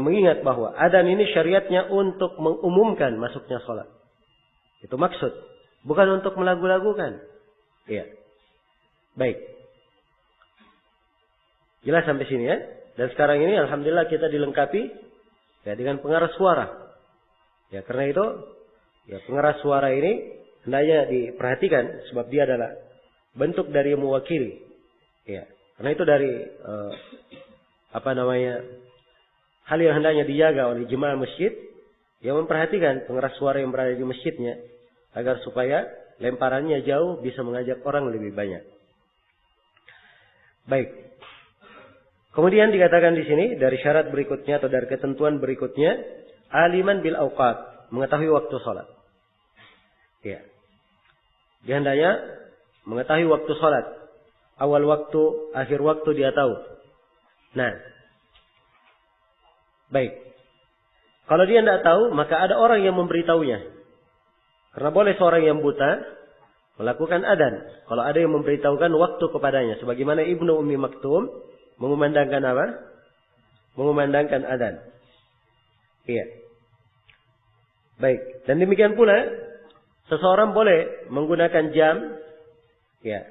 mengingat bahwa adzan ini syariatnya untuk mengumumkan masuknya sholat. Itu maksud, bukan untuk melagu-lagukan. Ya. Baik. Jelas sampai sini ya. Dan sekarang ini alhamdulillah kita dilengkapi ya dengan pengeras suara. Ya, karena itu ya pengeras suara ini hendaknya diperhatikan sebab dia adalah bentuk dari mewakili. Ya, karena itu dari hal yang hendaknya dijaga oleh jemaah masjid yang memperhatikan pengeras suara yang berada di masjidnya agar supaya lemparannya jauh bisa mengajak orang lebih banyak. Baik. Kemudian dikatakan di sini dari syarat berikutnya atau dari ketentuan berikutnya, aliman bil awqat, mengetahui waktu salat. Ya. Dia hendaknya mengetahui waktu salat. Awal waktu, akhir waktu dia tahu. Nah. Baik. Kalau dia tidak tahu, maka ada orang yang memberitahunya. Karena boleh seorang yang buta melakukan adzan. Kalau ada yang memberitahukan waktu kepadanya. Sebagaimana Ibnu Ummi Maktum mengumandangkan apa? Mengumandangkan adzan. Iya. Baik. Dan demikian pula, seseorang boleh menggunakan jam. Ya.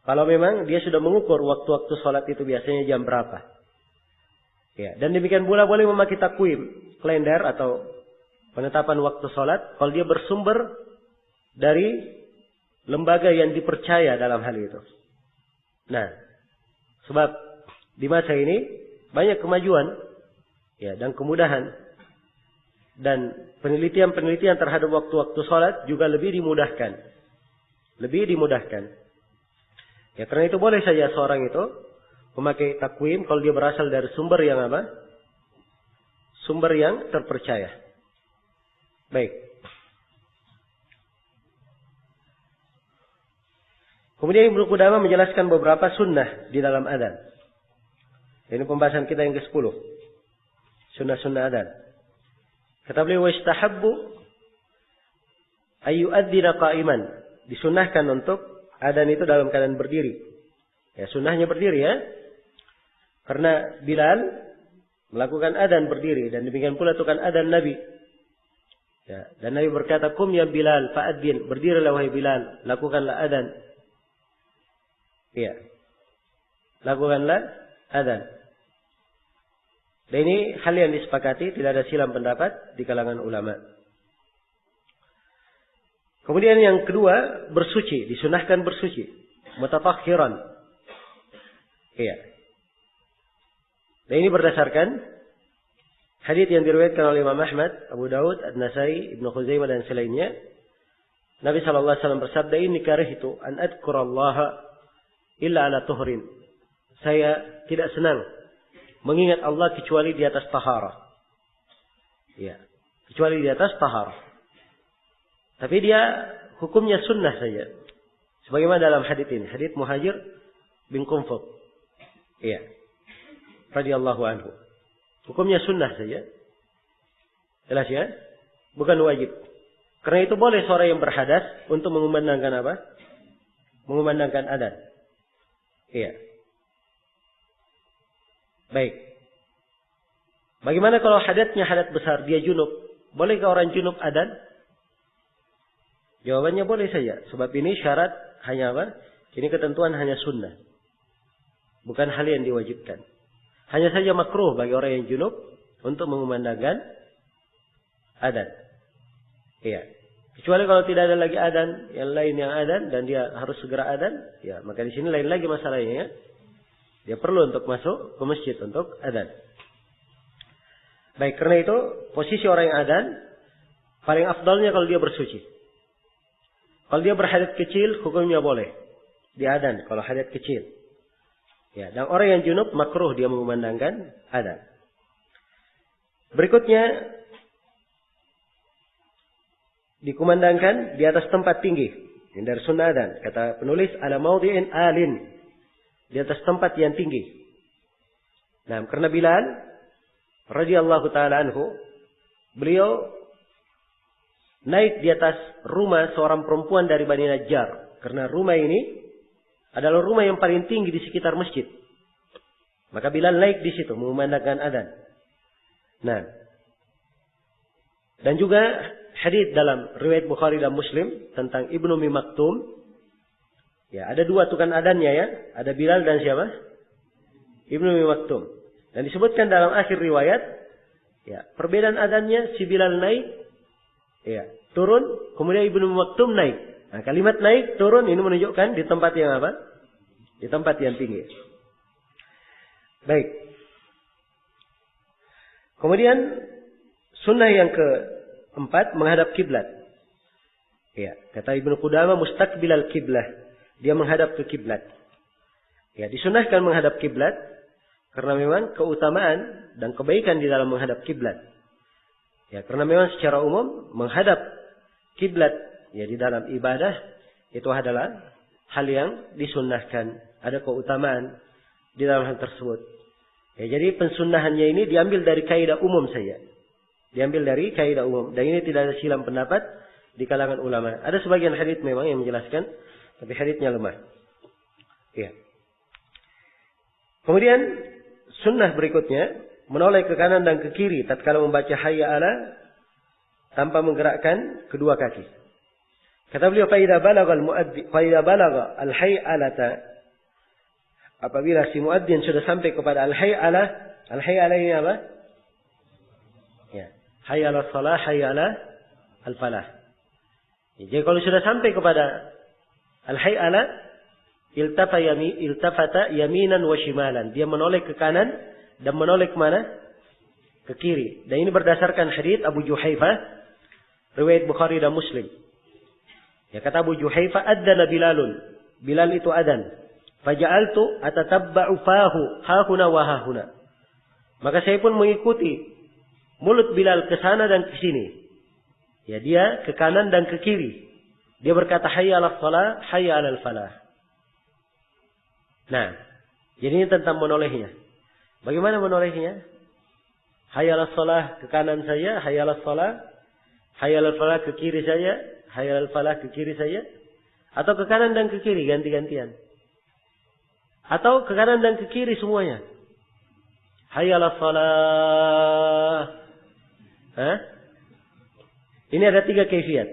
Kalau memang dia sudah mengukur waktu-waktu sholat itu biasanya jam berapa. Ya, dan demikian pula boleh memakai takwim, kalender atau penetapan waktu sholat kalau dia bersumber dari lembaga yang dipercaya dalam hal itu. Nah, sebab di masa ini banyak kemajuan ya dan kemudahan dan penelitian-penelitian terhadap waktu-waktu sholat juga lebih dimudahkan. Lebih dimudahkan. Ya, karena itu boleh saja seorang itu memakai takwim kalau dia berasal dari sumber yang apa? Sumber yang terpercaya. Baik. Kemudian Ibnu Qudamah menjelaskan beberapa sunnah di dalam adzan. Ini pembahasan kita yang ke-10. Sunnah-sunnah adzan. Kata beliau, "Wastahabbu ay yu'adzina qa'iman." Disunnahkan untuk adzan itu dalam keadaan berdiri. Ya, sunnahnya berdiri ya. Karena Bilal melakukan adzan berdiri dan demikian pula tukang adzan Nabi. Ya, dan Nabi berkata, "Qum ya Bilal fa'adzin." Berdirilah wahai Bilal, lakukanlah adzan. Ya. Lakukanlah adzan. Dan ini hal yang disepakati, tidak ada silang pendapat di kalangan ulama. Kemudian yang kedua, bersuci, disunahkan bersuci, mutatahhiran. Iya. Dan ini berdasarkan hadits yang diriwayatkan oleh Imam Ahmad, Abu Daud, An-Nasai, Ibnu Khuzaimah dan selainnya. Nabi sallallahu alaihi wasallam bersabda, "Inni karihtu an adhkurallaha illa ala tuhrin." Saya tidak senang mengingat Allah kecuali di atas taharah. Ya, kecuali di atas taharah. Tapi dia hukumnya sunnah saja. Sebagaimana dalam hadits ini, hadits Muhajir bin Qunfud. Iya. Radhiyallahu anhu. Hukumnya sunnah saja. Jelas ya? Bukan wajib. Karena itu boleh seorang yang berhadas untuk mengumandangkan apa? Mengumandangkan adzan. Iya. Baik. Bagaimana kalau hadatnya hadat besar, dia junub? Bolehkah orang junub adzan? Jawabannya boleh saja. Sebab ini syarat hanya apa? Ini ketentuan hanya sunnah. Bukan hal yang diwajibkan. Hanya saja makruh bagi orang yang junub untuk mengumandangkan adzan. Iya. Kecuali kalau tidak ada lagi adzan, yang lain yang adzan dan dia harus segera adzan, ya maka di sini lain lagi masalahnya ya. Dia perlu untuk masuk ke masjid untuk adzan. Baik, karena itu posisi orang yang adzan paling afdalnya kalau dia bersuci. Kalau dia berhadat kecil, hukumnya boleh dia adzan kalau hadat kecil. Ya, dan orang yang junub makruh dia mengumandangkan adzan. Berikutnya dikumandangkan di atas tempat tinggi. Ini dari sunnah adzan. Kata penulis ala maudhi'in alin. Di atas tempat yang tinggi. Nah, karena Bilal radhiyallahu taala anhu, beliau naik di atas rumah seorang perempuan dari Bani Najjar. Karena rumah ini adalah rumah yang paling tinggi di sekitar masjid. Maka Bilal naik di situ mengumandangkan adzan. Nah, dan juga hadits dalam riwayat Bukhari dan Muslim tentang Ibnu Ummi Maktum. Ya, ada dua tukang adzannya ya. Ada Bilal dan siapa? Ibnu Ummi Maktum. Dan disebutkan dalam akhir riwayat, ya, perbedaan adzannya si Bilal naik, ya, turun, kemudian Ibnu Ummi Maktum naik. Nah, kalimat naik, turun ini menunjukkan di tempat yang apa? Di tempat yang tinggi. Baik. Kemudian sunnah yang keempat menghadap kiblat. Ya, kata Ibnu Qudamah mustaqbilal kiblah. Dia menghadap ke kiblat. Ya, disunahkan menghadap kiblat karena memang keutamaan dan kebaikan di dalam menghadap kiblat. Ya, karena memang secara umum menghadap kiblat ya di dalam ibadah itu adalah hal yang disunnahkan. Ada keutamaan di dalam hal tersebut. Ya, jadi pensunnahannya ini diambil dari kaidah umum saja. Diambil dari kaidah umum. Dan ini tidak ada silam pendapat di kalangan ulama. Ada sebagian hadits memang yang menjelaskan, tapi haditsnya lemah. Ya. Kemudian sunnah berikutnya menoleh ke kanan dan ke kiri tatkala membaca hayya ala tanpa menggerakkan kedua kaki. Kata beliau, "Faida balagha al-hayy alata." Apabila si muadzin sudah sampai kepada al-hayy ala ini apa? Ya, hayya ala shalah, hayya ala al-falah. Jadi kalau sudah sampai kepada al-hayy ala, iltafata yaminan wa shimalan. Dia menoleh ke kanan dan menoleh ke mana? Ke kiri. Dan ini berdasarkan hadits Abu Juhaifah, riwayat Bukhari dan Muslim. Ya, kata Abu Juhaifah, adzana Bilalun. Bilal itu adzan. Faja'altu atatabba'u fahu hahuna wa hahuna. Maka saya pun mengikuti mulut Bilal ke sana dan ke sini. Ya, dia ke kanan dan ke kiri. Dia berkata hayya 'alas shalah, hayya 'alal falah. Nah, jadi ini tentang menolehnya. Bagaimana menolehnya? Hayya 'alas shalah ke kanan saya, hayya 'alas shalah, hayya 'alal falah ke kiri saya, hayya 'alal falah ke kiri saya, atau ke kanan dan ke kiri ganti-gantian. Atau ke kanan dan ke kiri semuanya. Hayya 'alas shalah. Ini ada 3 kaifiat.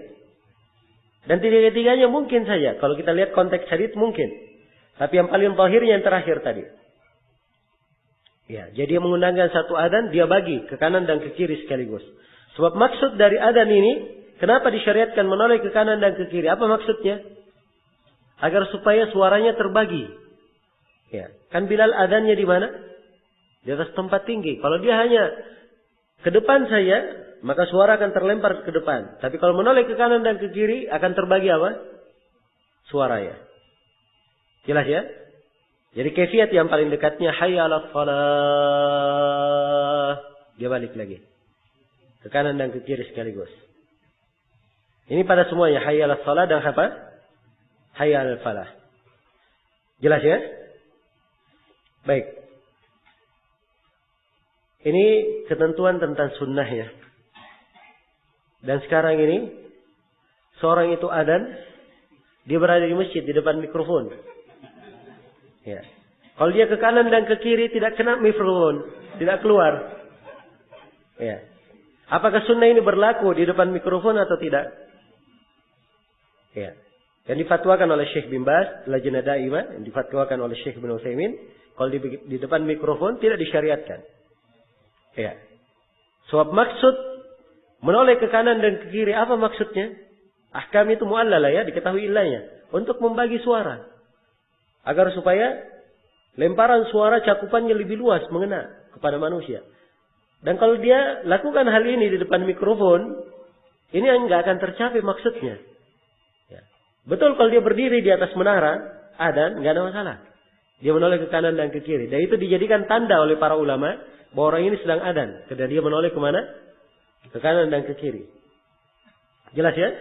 Dan tiga-tiganya mungkin saja. Kalau kita lihat konteks hadits mungkin. Tapi yang paling zahirnya yang terakhir tadi. Ya, jadi dia mengundangkan satu adzan, dia bagi ke kanan dan ke kiri sekaligus. Sebab maksud dari adzan ini, kenapa disyariatkan menoleh ke kanan dan ke kiri? Apa maksudnya? Agar supaya suaranya terbagi. Ya, kan Bilal adzannya di mana? Di atas tempat tinggi. Kalau dia hanya ke depan saya, maka suara akan terlempar ke depan. Tapi kalau menoleh ke kanan dan ke kiri, akan terbagi apa? Suaranya. Jelas ya? Jadi kaifiat yang paling dekatnya hayya 'alas shalah. Dia balik lagi. Ke kanan dan ke kiri sekaligus. Ini pada semuanya hayya 'alas shalah dan apa? Hayya 'alal falah. Jelas ya? Baik. Ini ketentuan tentang sunnahnya. Dan sekarang ini seorang itu adzan, dia berada di masjid di depan mikrofon. Ya. Kalau dia ke kanan dan ke kiri tidak kena mikrofon, tidak keluar. Ya. Apakah sunnah ini berlaku di depan mikrofon atau tidak? Ya. Yang difatwakan oleh Syekh bin Baz, Lajnah Daimah, yang difatwakan oleh Syekh bin Utsaimin, kalau di depan mikrofon tidak disyariatkan. Ya. Sebab maksud menoleh ke kanan dan ke kiri, apa maksudnya? Ahkam itu mu'allala ya, diketahui ilahnya. Untuk membagi suara. Agar supaya lemparan suara cakupannya lebih luas mengena kepada manusia. Dan kalau dia lakukan hal ini di depan mikrofon, ini enggak akan tercapai maksudnya. Ya. Betul kalau dia berdiri di atas menara, adzan, enggak ada masalah. Dia menoleh ke kanan dan ke kiri. Dan itu dijadikan tanda oleh para ulama bahwa orang ini sedang adzan. Karena dia menoleh kemana? Ke kanan dan ke kiri. Jelas ya?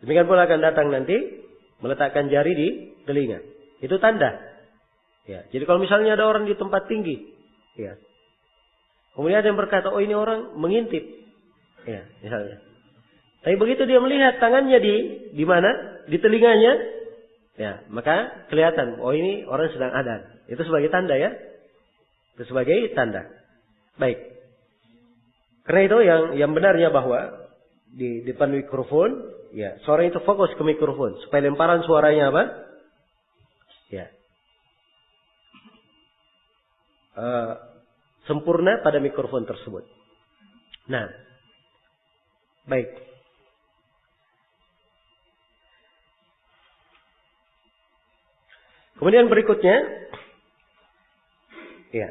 Demikian pula akan datang nanti meletakkan jari di telinga. Itu tanda. Ya. Jadi kalau misalnya ada orang di tempat tinggi, ya. Kemudian ada yang berkata, oh ini orang mengintip. Ya, misalnya. Tapi begitu dia melihat tangannya di mana? Di telinganya. Ya, maka kelihatan, oh ini orang sedang adzan. Itu sebagai tanda ya. Itu sebagai tanda. Baik. Karena itu yang benarnya bahwa di depan mikrofon, ya, suara itu fokus ke mikrofon supaya lemparan suaranya apa? Ya. Sempurna pada mikrofon tersebut. Nah. Baik. Kemudian berikutnya, ya.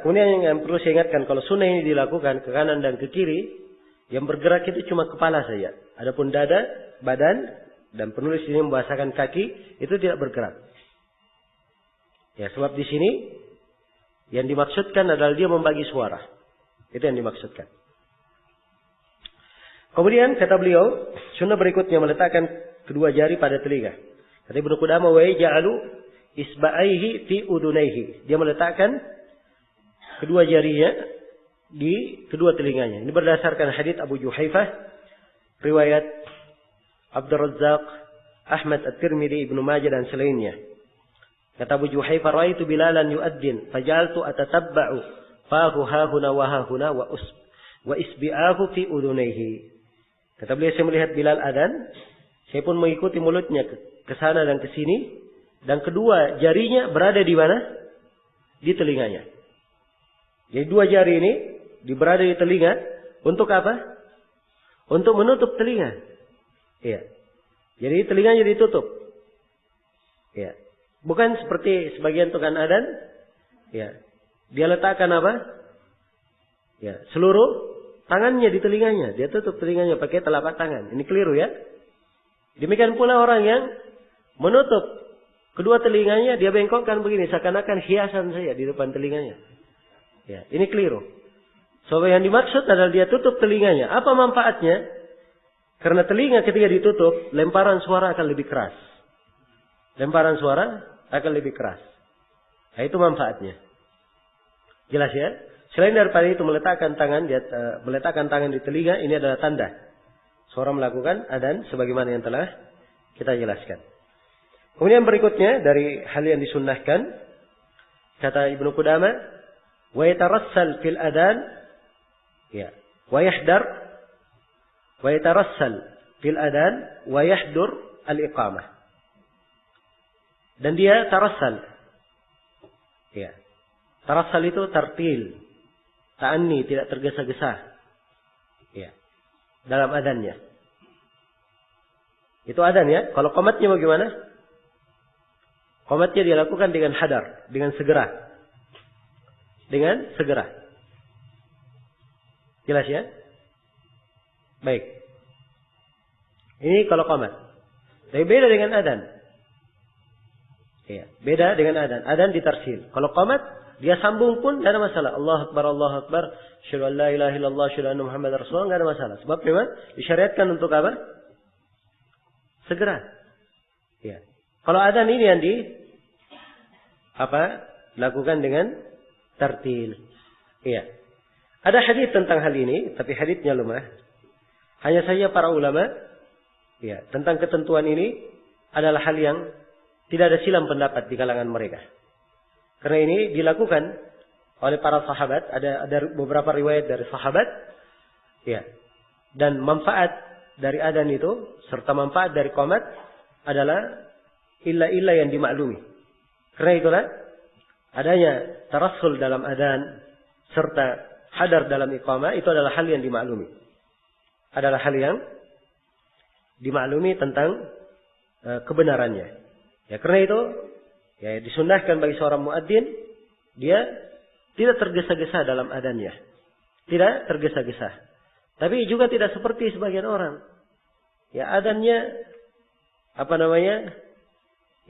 Kemudian yang perlu saya ingatkan, kalau sunnah ini dilakukan ke kanan dan ke kiri, yang bergerak itu cuma kepala saja. Adapun dada, badan, dan penulis ini membahasakan kaki, itu tidak bergerak. Ya, sebab di sini yang dimaksudkan adalah dia membagi suara. Itu yang dimaksudkan. Kemudian kata beliau, sunnah berikutnya meletakkan kedua jari pada telinga. Kata Ibnu Qudamah, wa yaj'alu isba'aihi fi udunaihi. Dia meletakkan kedua jarinya di kedua telinganya. Ini berdasarkan hadits Abu Juhaifah, riwayat Abdul Razzaq, Ahmad At-Tirmidzi, Ibnu Majah dan selainnya. Kata Abu Juhaifah, ra'aitu Bilalan yu'adzin, fajaltu atatabba'u fahu hahuna wa hahuna wa isbi'ahu fi udunaihi. Kata beliau, saya melihat Bilal adzan, saya pun mengikuti mulutnya ke sana dan ke sini, dan kedua jarinya berada di mana? Di telinganya. Jadi dua jari ini berada di telinga untuk apa? Untuk menutup telinga. Iya. Jadi telinganya ditutup. Iya. Bukan seperti sebagian tukang adzan. Ya. Dia letakkan apa? Ya, seluruh tangannya di telinganya. Dia tutup telinganya pakai telapak tangan. Ini keliru ya. Demikian pula orang yang menutup kedua telinganya, dia bengkokkan begini. Seakan-akan hiasan saja di depan telinganya. Ya, ini keliru. So, yang dimaksud adalah dia tutup telinganya. Apa manfaatnya? Karena telinga ketika ditutup, lemparan suara akan lebih keras. Lemparan suara akan lebih keras. Nah, itu manfaatnya. Jelas ya? Selain daripada itu meletakkan tangan di telinga, ini adalah tanda seorang melakukan adzan sebagaimana yang telah kita jelaskan. Kemudian berikutnya dari hal yang disunnahkan, kata Ibnu Qudamah, wa yatarassal fil adzan, ya, wa yatarassal fil adzan wa yahdur al-iqamah. Dan dia tarassal. Ya. Tarassal itu tartil. Ta'anni, tidak tergesa-gesa. Ya. Dalam adzannya. Itu adzan ya. Kalau qomatnya bagaimana? Qomatnya dia lakukan dengan hadar, dengan segera. Dengan segera. Jelas ya? Baik. Ini kalau qomat. Tapi beda dengan adzan. Ya, beda dengan adzan. Adzan ditarsil. Kalau qomat, dia sambung pun tidak ada masalah. Allahu Akbar, Allahu Akbar. Asyhadu an la ilaha illallah, asyhadu anna Muhammadar Rasulullah, tidak ada masalah. Sebab memang disyariatkan untuk apa? Segera. Ya. Kalau adzan ini yang lakukan dengan tartil. Iya. Ada hadis tentang hal ini, tapi hadisnya lemah. Hanya saja para ulama, ya, tentang ketentuan ini adalah hal yang tidak ada silang pendapat di kalangan mereka. Karena ini dilakukan oleh para sahabat, ada beberapa riwayat dari sahabat, ya. Dan manfaat dari adzan itu serta manfaat dari qomat adalah illa yang dimaklumi. Karena itulah adanya tarassul dalam adzan serta hadar dalam iqamah itu adalah hal yang dimaklumi. Adalah hal yang dimaklumi tentang kebenarannya. Ya, karena itu ya disunnahkan bagi seorang muadzin dia tidak tergesa-gesa dalam adzannya. Tidak tergesa-gesa. Tapi juga tidak seperti sebagian orang. Ya adzannya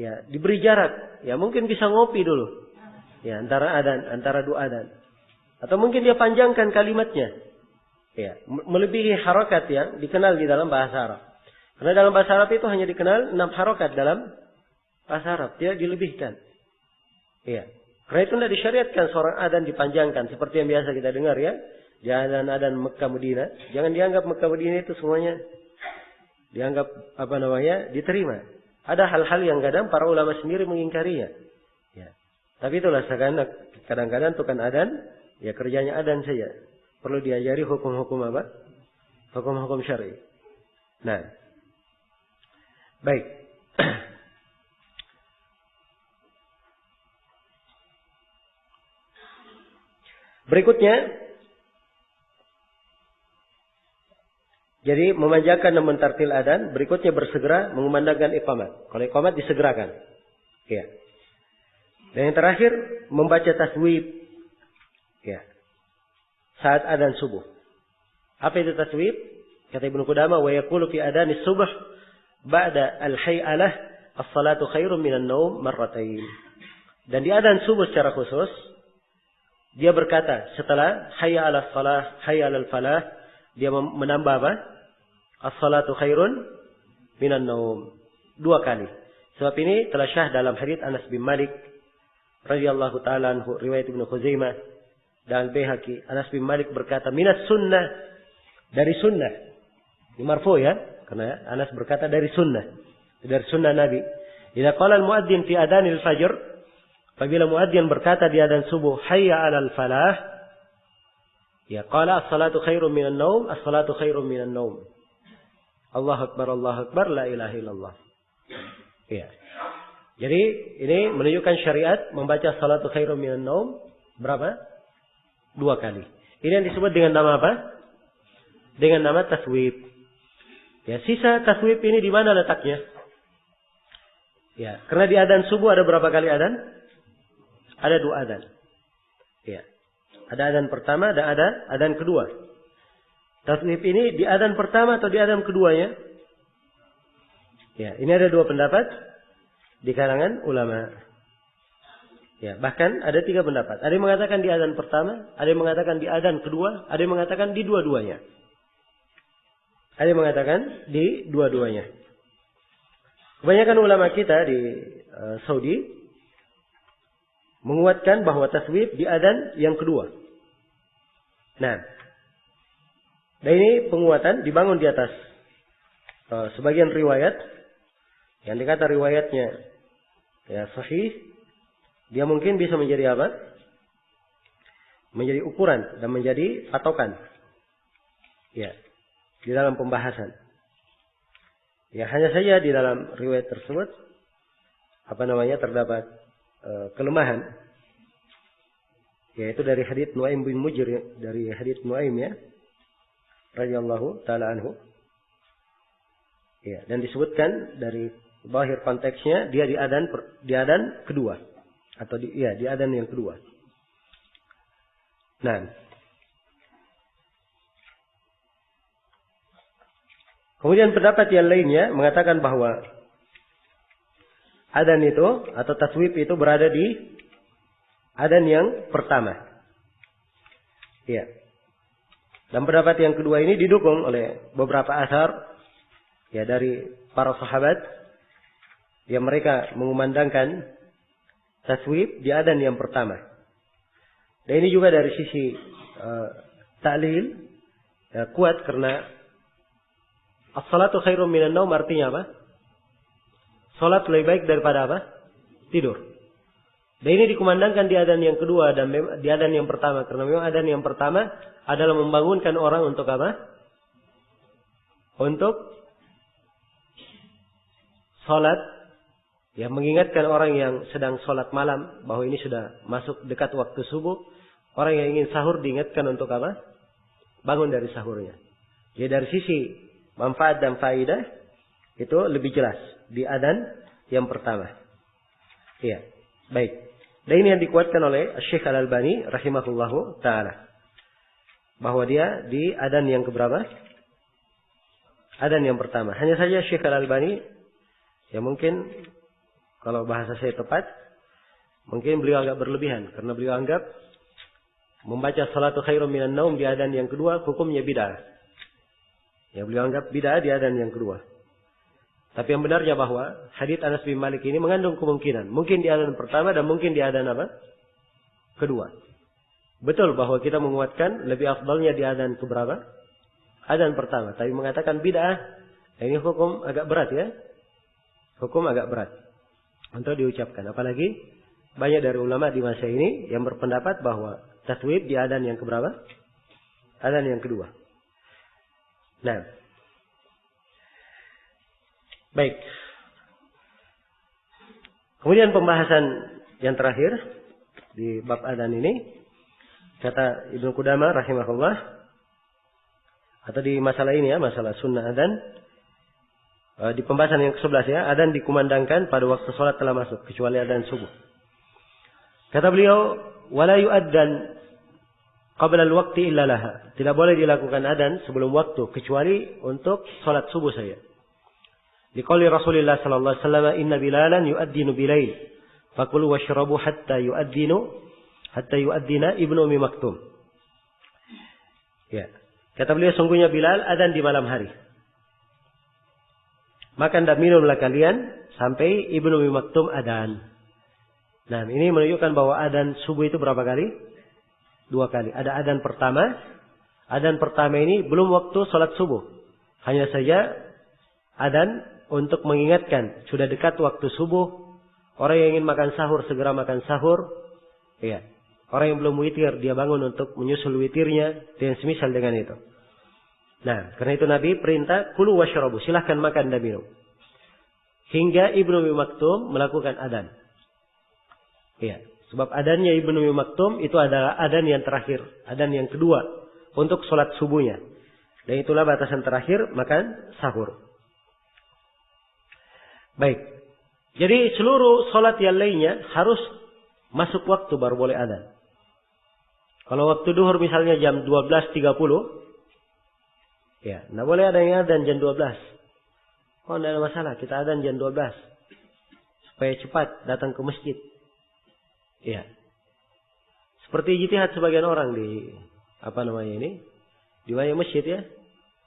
ya diberi jarak. Ya mungkin bisa ngopi dulu. Ya antara dua adzan. Atau mungkin dia panjangkan kalimatnya. Ya, melebihi harakat yang dikenal di dalam bahasa Arab. Karena dalam bahasa Arab itu hanya dikenal 6 harakat dalam bahasa Arab, tidak dilebihkan. Ya. Karena itu tidak disyariatkan seorang adzan dipanjangkan seperti yang biasa kita dengar ya. Adzan Mekah Madinah, jangan dianggap Mekah Madinah itu semuanya dianggap diterima. Ada hal-hal yang kadang para ulama sendiri mengingkarinya. Ya. Tapi itulah kadang-kadang tukang adzan ya kerjanya adzan saja. Perlu diajari hukum-hukum apa? Hukum-hukum syar'i. Nah. Baik. Berikutnya jadi memanjakan dan mentartil adzan, berikutnya bersegera mengumandangkan iqamat. Kalau iqamat disegerakan. Ya. Dan yang terakhir membaca taswib. Ya. Saat adzan subuh. Apa itu taswib? Kata Ibnu Qudamah, wa yaqulu fi adzanis subuh ba'da al-hay'alah as-salatu khairum minan naum marratain. Dan di adzan subuh secara khusus dia berkata setelah hayya 'alas shalah, hayya 'alal falah, dia menambah apa? As-salatu khairun minan naum. 2 kali. Sebab ini telah syah dalam hadits Anas bin Malik radhiyallahu taala anhu riwayat Ibnu Khuzaimah dan Al-Baihaqi. Anas bin Malik berkata, "Minas sunnah." Dari sunnah. Ini marfu ya, karena Anas berkata dari sunnah. Dari sunnah Nabi. Idza qala al-muadzin fi adhanil fajr, apabila muadzin berkata di adzan subuh, "Hayya 'alal falah." Ya, qala as-salatu khairum minan naum, as-salatu khairum minan naum. Allahu akbar, la ilaha illallah. Ya. Jadi ini menunjukkan syariat membaca salatu khairum minan naum berapa? 2 kali. Ini yang disebut dengan nama apa? Dengan nama taswib. Ya, sisa taswib ini di mana letaknya? Ya, karena di adzan subuh ada berapa kali adzan? Ada 2 adzan. Ya. Ada adzan pertama dan ada adzan kedua. Taswib ini di adzan pertama atau di adzan keduanya? Ya, ini ada 2 pendapat di kalangan ulama. Ya, bahkan ada 3 pendapat. Ada yang mengatakan di adzan pertama, ada yang mengatakan di adzan kedua, ada yang mengatakan di dua-duanya. Ada yang mengatakan di dua-duanya. Kebanyakan ulama kita di Saudi menguatkan bahwa taswib di adzan yang kedua. Nah, dan ini penguatan dibangun di atas sebagian riwayat yang dikata riwayatnya ya sahih, dia mungkin bisa menjadi apa? Menjadi ukuran dan menjadi patokan. Ya, di dalam pembahasan. Ya, hanya saja di dalam riwayat tersebut terdapat kelemahan. Yaitu dari hadits Nuaim bin Mujir, dari hadits Nuaim ya, radhiyallahu taala anhu. Ya, dan disebutkan dari zahir konteksnya dia di adzan kedua atau di adzan yang kedua. Nah, kemudian pendapat yang lainnya mengatakan bahwa adzan itu atau taswib itu berada di adzan yang pertama. Ya. Dan pendapat yang kedua ini didukung oleh beberapa asar ya dari para sahabat yang mereka mengumandangkan taswib di adzan yang pertama. Dan ini juga dari sisi ta'lil ya, kuat karena as-salatu khairum minan naum artinya apa? Salat lebih baik daripada apa? Tidur. Dan ini dikumandangkan di adzan yang kedua dan di adzan yang pertama. Karena memang adzan yang pertama adalah membangunkan orang untuk apa? untuk sholat, ya, mengingatkan orang yang sedang sholat malam bahwa ini sudah masuk dekat waktu subuh. Orang yang ingin sahur diingatkan untuk apa? Bangun dari sahurnya. Jadi dari sisi manfaat dan faidah itu lebih jelas di adzan yang pertama. Iya, baik. Dan ini yang dikuatkan oleh Syekh Al-Albani rahimahullahu taala. Bahwa dia di adzan yang keberapa? Adzan yang pertama. Hanya saja Syekh Al-Albani, ya mungkin kalau bahasa saya tepat, mungkin beliau agak berlebihan. Karena beliau anggap membaca salatu khairum minan naum di adzan yang kedua hukumnya bid'ah. Ya, beliau anggap bid'ah di adzan yang kedua. Tapi yang benarnya bahwa hadits Anas bin Malik ini mengandung kemungkinan. Mungkin di adzan pertama dan mungkin di adzan apa? Kedua. Betul bahwa kita menguatkan lebih afdalnya di adzan keberapa? Adzan pertama. Tapi mengatakan bid'ah, ini hukum agak berat ya. Hukum agak berat untuk diucapkan. Apalagi banyak dari ulama di masa ini yang berpendapat bahwa taswib di adzan yang keberapa? Adzan yang kedua. Nah. Baik. Kemudian pembahasan yang terakhir di bab adzan ini, kata Ibnu Qudamah rahimahullah, atau di masalah ini ya, masalah sunnah adzan, di pembahasan yang ke-11 ya, adzan dikumandangkan pada waktu sholat telah masuk, kecuali adzan subuh. Kata beliau, wala yu'adzan qabla al-waqti illa laha. Tidak boleh dilakukan adzan sebelum waktu, kecuali untuk sholat subuh saja. Liqauli Rasulullah sallallahu alaihi wasallam, inna bilalan yu'adzinu bilail, fakulu washrabu hatta yu'adzina ibnu Ummi Maktum. Ya. Kata beliau, sungguhnya Bilal adzan di malam hari. Makan dan minumlah kalian sampai ibnu Ummi Maktum adzan. Nah, ini menunjukkan bahwa adzan subuh itu berapa kali? 2 kali. Ada adzan pertama. Adzan pertama ini belum waktu salat subuh. Hanya saja adzan untuk mengingatkan sudah dekat waktu subuh. Orang yang ingin makan sahur segera makan sahur. Iya. Orang yang belum witir dia bangun untuk menyusul witirnya dan semisal dengan itu. Nah, karena itu Nabi perintah kulu washrabu, silahkan makan dan minum. Hingga Ibnu Ummi Maktum melakukan adzan. Iya, sebab adzannya Ibnu Ummi Maktum itu adalah adzan yang terakhir, adzan yang kedua untuk sholat subuhnya. Dan itulah batasan terakhir makan sahur. Baik. Jadi seluruh sholat yang lainnya harus masuk waktu baru boleh adzan. Kalau waktu duhur misalnya jam 12.30, ya, tidak boleh ada yang adzan jam 12. Oh, tidak ada masalah, kita adzan jam 12. Supaya cepat datang ke masjid. Ya. Seperti ijtihad sebagian orang di di banyak masjid ya.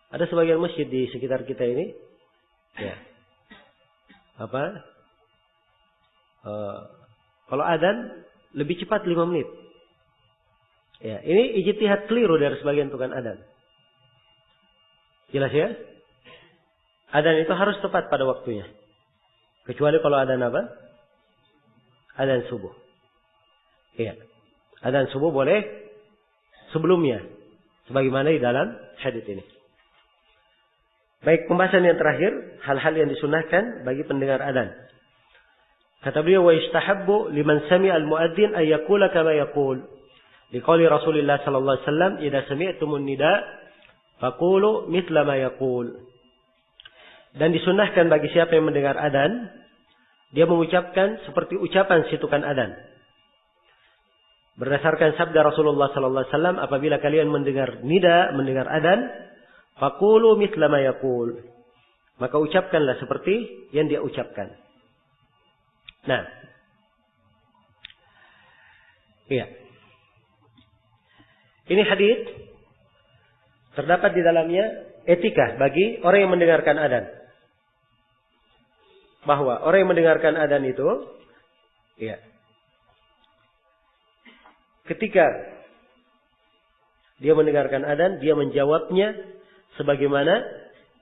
Ada sebagian masjid di sekitar kita ini. Ya. Kalau adzan lebih cepat 5 menit. Ya, ini ijtihad keliru dari sebagian tukang adzan. Jelas ya? Adzan itu harus tepat pada waktunya. Kecuali kalau adzan apa? Adzan subuh. Iya. Adzan subuh boleh sebelumnya. Sebagaimana di dalam hadits ini. Baik, pembahasan yang terakhir, hal-hal yang disunahkan bagi pendengar adzan. Kata beliau, wa istahabbu liman sami'a al-muadzin ay yaqula kama yaqul. Liqauli Rasulillah sallallahu alaihi wasallam, idza sami'tumun nida faqulu mithla ma yaqul. Dan disunahkan bagi siapa yang mendengar adzan, dia mengucapkan seperti ucapan si tukang adzan. Berdasarkan sabda Rasulullah sallallahu alaihi wasallam, apabila kalian mendengar nida, mendengar adzan, faqulu mithla ma yaqul. Maka ucapkanlah seperti yang dia ucapkan. Nah. Iya. Ini hadis terdapat di dalamnya etika bagi orang yang mendengarkan adzan. Bahwa orang yang mendengarkan adzan itu, ya, ketika dia mendengarkan adzan, dia menjawabnya sebagaimana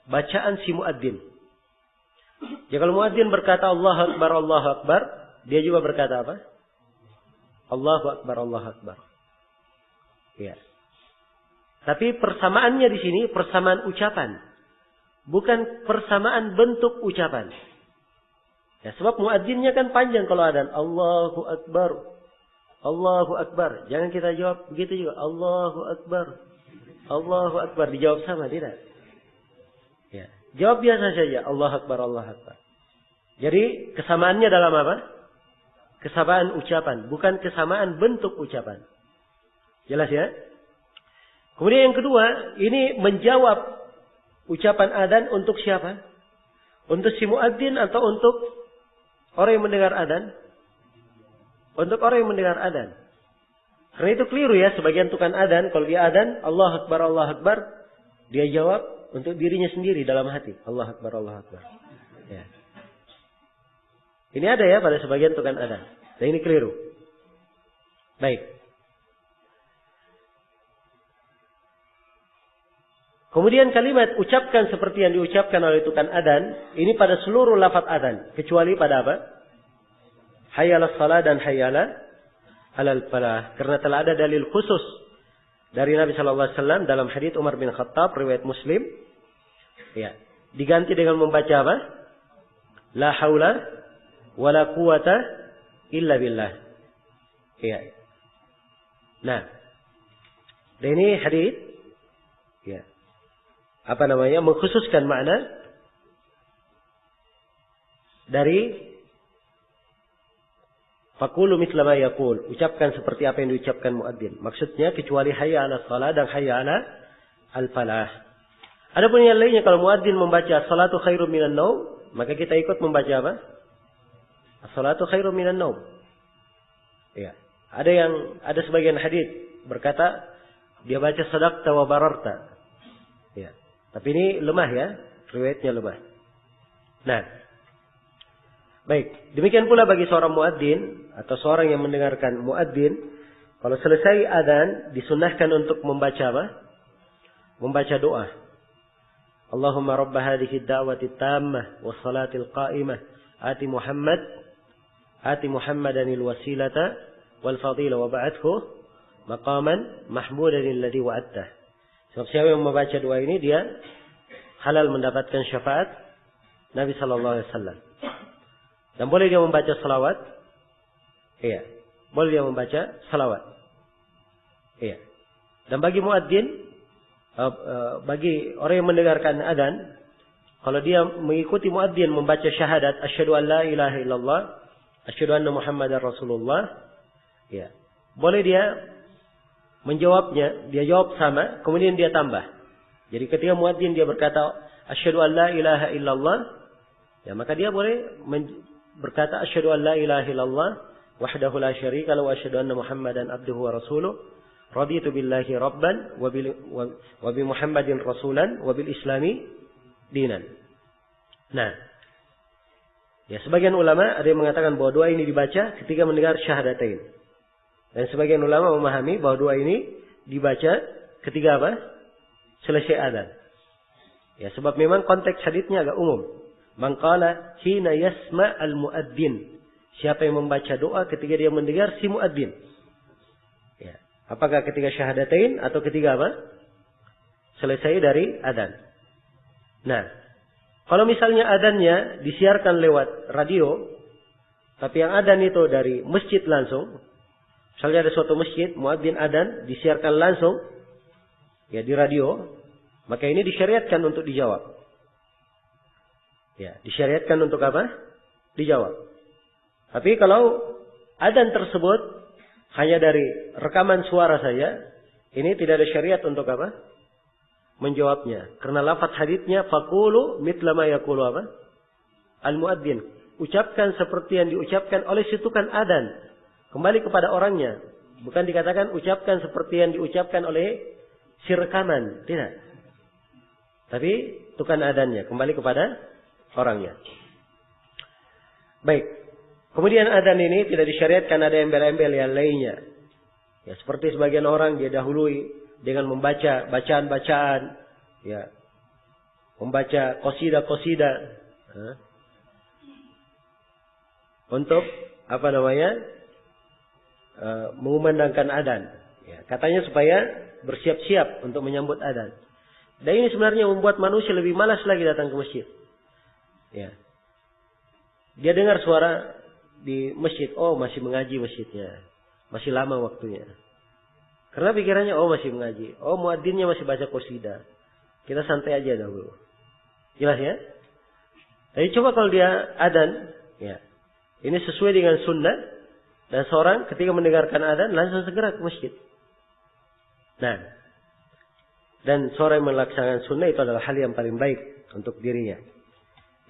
bacaan si muadzin. Ya, kalau muadzin berkata Allahu Akbar, dia juga berkata apa? Allahu Akbar, Allahu Akbar. Ya. Tapi persamaannya di sini persamaan ucapan, bukan persamaan bentuk ucapan. Ya, sebab muadzinnya kan panjang kalau adzan. Allahu Akbar. Allahu Akbar. Jangan kita jawab begitu juga. Allahu Akbar. Allahu Akbar. Dijawab sama, tidak? Ya. Jawab biasa saja. Allahu Akbar, Allahu Akbar. Jadi kesamaannya dalam apa? Kesamaan ucapan. Bukan kesamaan bentuk ucapan. Jelas ya? Kemudian yang kedua, ini menjawab ucapan adzan untuk siapa? Untuk si muadzin atau untuk orang yang mendengar adzan? Untuk orang yang mendengar adzan. Karena itu keliru ya, sebagian tukang adzan kalau dia adzan, Allahu Akbar, Allahu Akbar, dia jawab untuk dirinya sendiri dalam hati, Allahu Akbar, Allahu Akbar. Ya. Ini ada ya pada sebagian tukang adzan. Dan ini keliru. Baik. Kemudian kalimat ucapkan seperti yang diucapkan oleh tukang adzan, ini pada seluruh lafaz adzan, kecuali pada apa? Hayya 'alas shalah dan hayya 'alal falah. Karena telah ada dalil khusus dari Nabi sallallahu alaihi wasallam dalam hadits Umar bin Khattab riwayat Muslim. Ya, diganti dengan membaca apa? La haula wala quwata illa billah. Ya. Nah, dan ini hadits ya. Apa namanya, mengkhususkan makna dari faqulu mithla ma yaqul, ucapkan seperti apa yang diucapkan muadzin. Maksudnya kecuali hayya 'alas shalah dan hayya 'alal falah. Adapun yang lainnya, kalau muadzin membaca salatu khairum minan naum, maka kita ikut membaca apa? As-salatu khairum minan naum. Ya. Ada sebagian hadis berkata dia baca sadaqta wa bararta. Ya. Tapi ini lemah ya, riwayatnya lemah. Nah, baik. Demikian pula bagi seorang muadzin atau seorang yang mendengarkan muadzin, kalau selesai adzan disunnahkan untuk membaca apa? Membaca doa. Allahumma rabb hadhihi ad-da'wati at-tammah was-salatil qa'imah ati Muhammadanil wasilata wal fadila wa ba'athu maqaman mahmudan alladhi wa'adtah. Sebab siapa yang membaca doa ini dia halal mendapatkan syafaat Nabi sallallahu alaihi wasallam. Dan boleh dia membaca salawat? Iya. Boleh dia membaca salawat. Iya. Dan bagi muadzin, bagi orang yang mendengarkan adzan, kalau dia mengikuti muadzin membaca syahadat asyhadu an la ilaha illallah, asyhadu anna Muhammadar Rasulullah, ya. Boleh dia menjawabnya, dia jawab sama, kemudian dia tambah. Jadi ketika muadzin dia berkata asyhadu an la ilaha illallah, ya maka dia boleh berkata asyhadu an la ilaha illallah wahdahu la syarika lahu wa asyhadu anna Muhammadan abduhu wa rasuluh raditu billahi rabban wa bi Muhammadin rasulan wa bil islami dinan. Nah, ya sebagian ulama ada yang mengatakan bahwa doa ini dibaca ketika mendengar syahadatain. Dan sebagian ulama memahami bahwa doa ini dibaca ketika apa? Selesai adzan. Ya, sebab memang konteks haditsnya agak umum. Man qala hina yasma al-muadzin. Siapa yang membaca doa ketika dia mendengar si muadzin. Ya. Apakah ketika syahadatain atau ketika apa? Selesai dari adzan. Nah, kalau misalnya adzannya disiarkan lewat radio, tapi yang adzan itu dari masjid langsung, misalnya ada suatu masjid, muadzin adzan disiarkan langsung ya di radio, maka ini disyariatkan untuk dijawab. Ya, disyariatkan untuk apa? Dijawab. Tapi kalau adzan tersebut hanya dari rekaman suara saja, ini tidak ada syariat untuk apa? Menjawabnya. Karena lafaz haditsnya faqulu mithla ma yaqulu apa? Al-muadzin. Ucapkan seperti yang diucapkan oleh si tukang adzan. Kembali kepada orangnya. Bukan dikatakan ucapkan seperti yang diucapkan oleh si rekaman. Tidak. Tapi tukang adzannya. Kembali kepada orangnya. Baik. Kemudian adzan ini tidak disyariatkan ada embel-embel yang lainnya. Ya, seperti sebagian orang dia dahului dengan membaca bacaan-bacaan. Ya. Membaca qasidah-qasidah. Untuk apa namanya? Mengumandangkan adzan. Ya, katanya supaya bersiap-siap untuk menyambut adzan. Dan ini sebenarnya membuat manusia lebih malas lagi datang ke masjid. Ya. Dia dengar suara di masjid, oh masih mengaji masjidnya. Masih lama waktunya. Karena pikirannya, oh masih mengaji. Oh muadzinnya masih baca qasidah. Kita santai aja dahulu. Jelas ya? Tapi coba kalau dia adzan, ya. Ini sesuai dengan sunnah. Dan seorang ketika mendengarkan adzan langsung segera ke masjid. Nah. Dan seorang yang melaksanakan sunnah itu adalah hal yang paling baik untuk dirinya.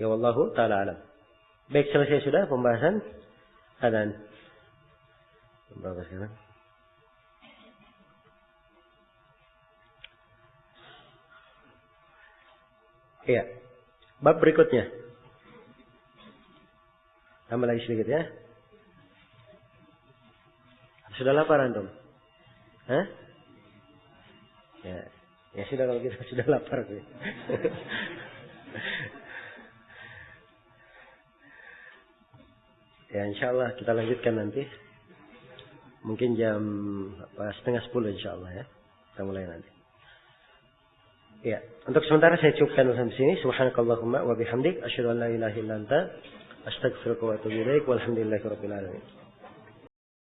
Ya wallahu ta'ala alam. Baik, selesai sudah pembahasan adzan. Berapa sekarang? Iya. Bab berikutnya. Tambah lagi sedikit ya. Sudah lapar antum? Hah? Ya. Ya sudah kalau kita sudah lapar. Ya insyaallah kita lanjutkan nanti. Mungkin jam 9:30 insyaallah ya. Kita mulai nanti. Ya, untuk sementara saya cukupkan sampai sini. Subhanakallahumma wa bihamdik asyhadu an la ilaha illa anta astaghfiruka wa atubu ilaik. Walhamdulillahirabbil alamin.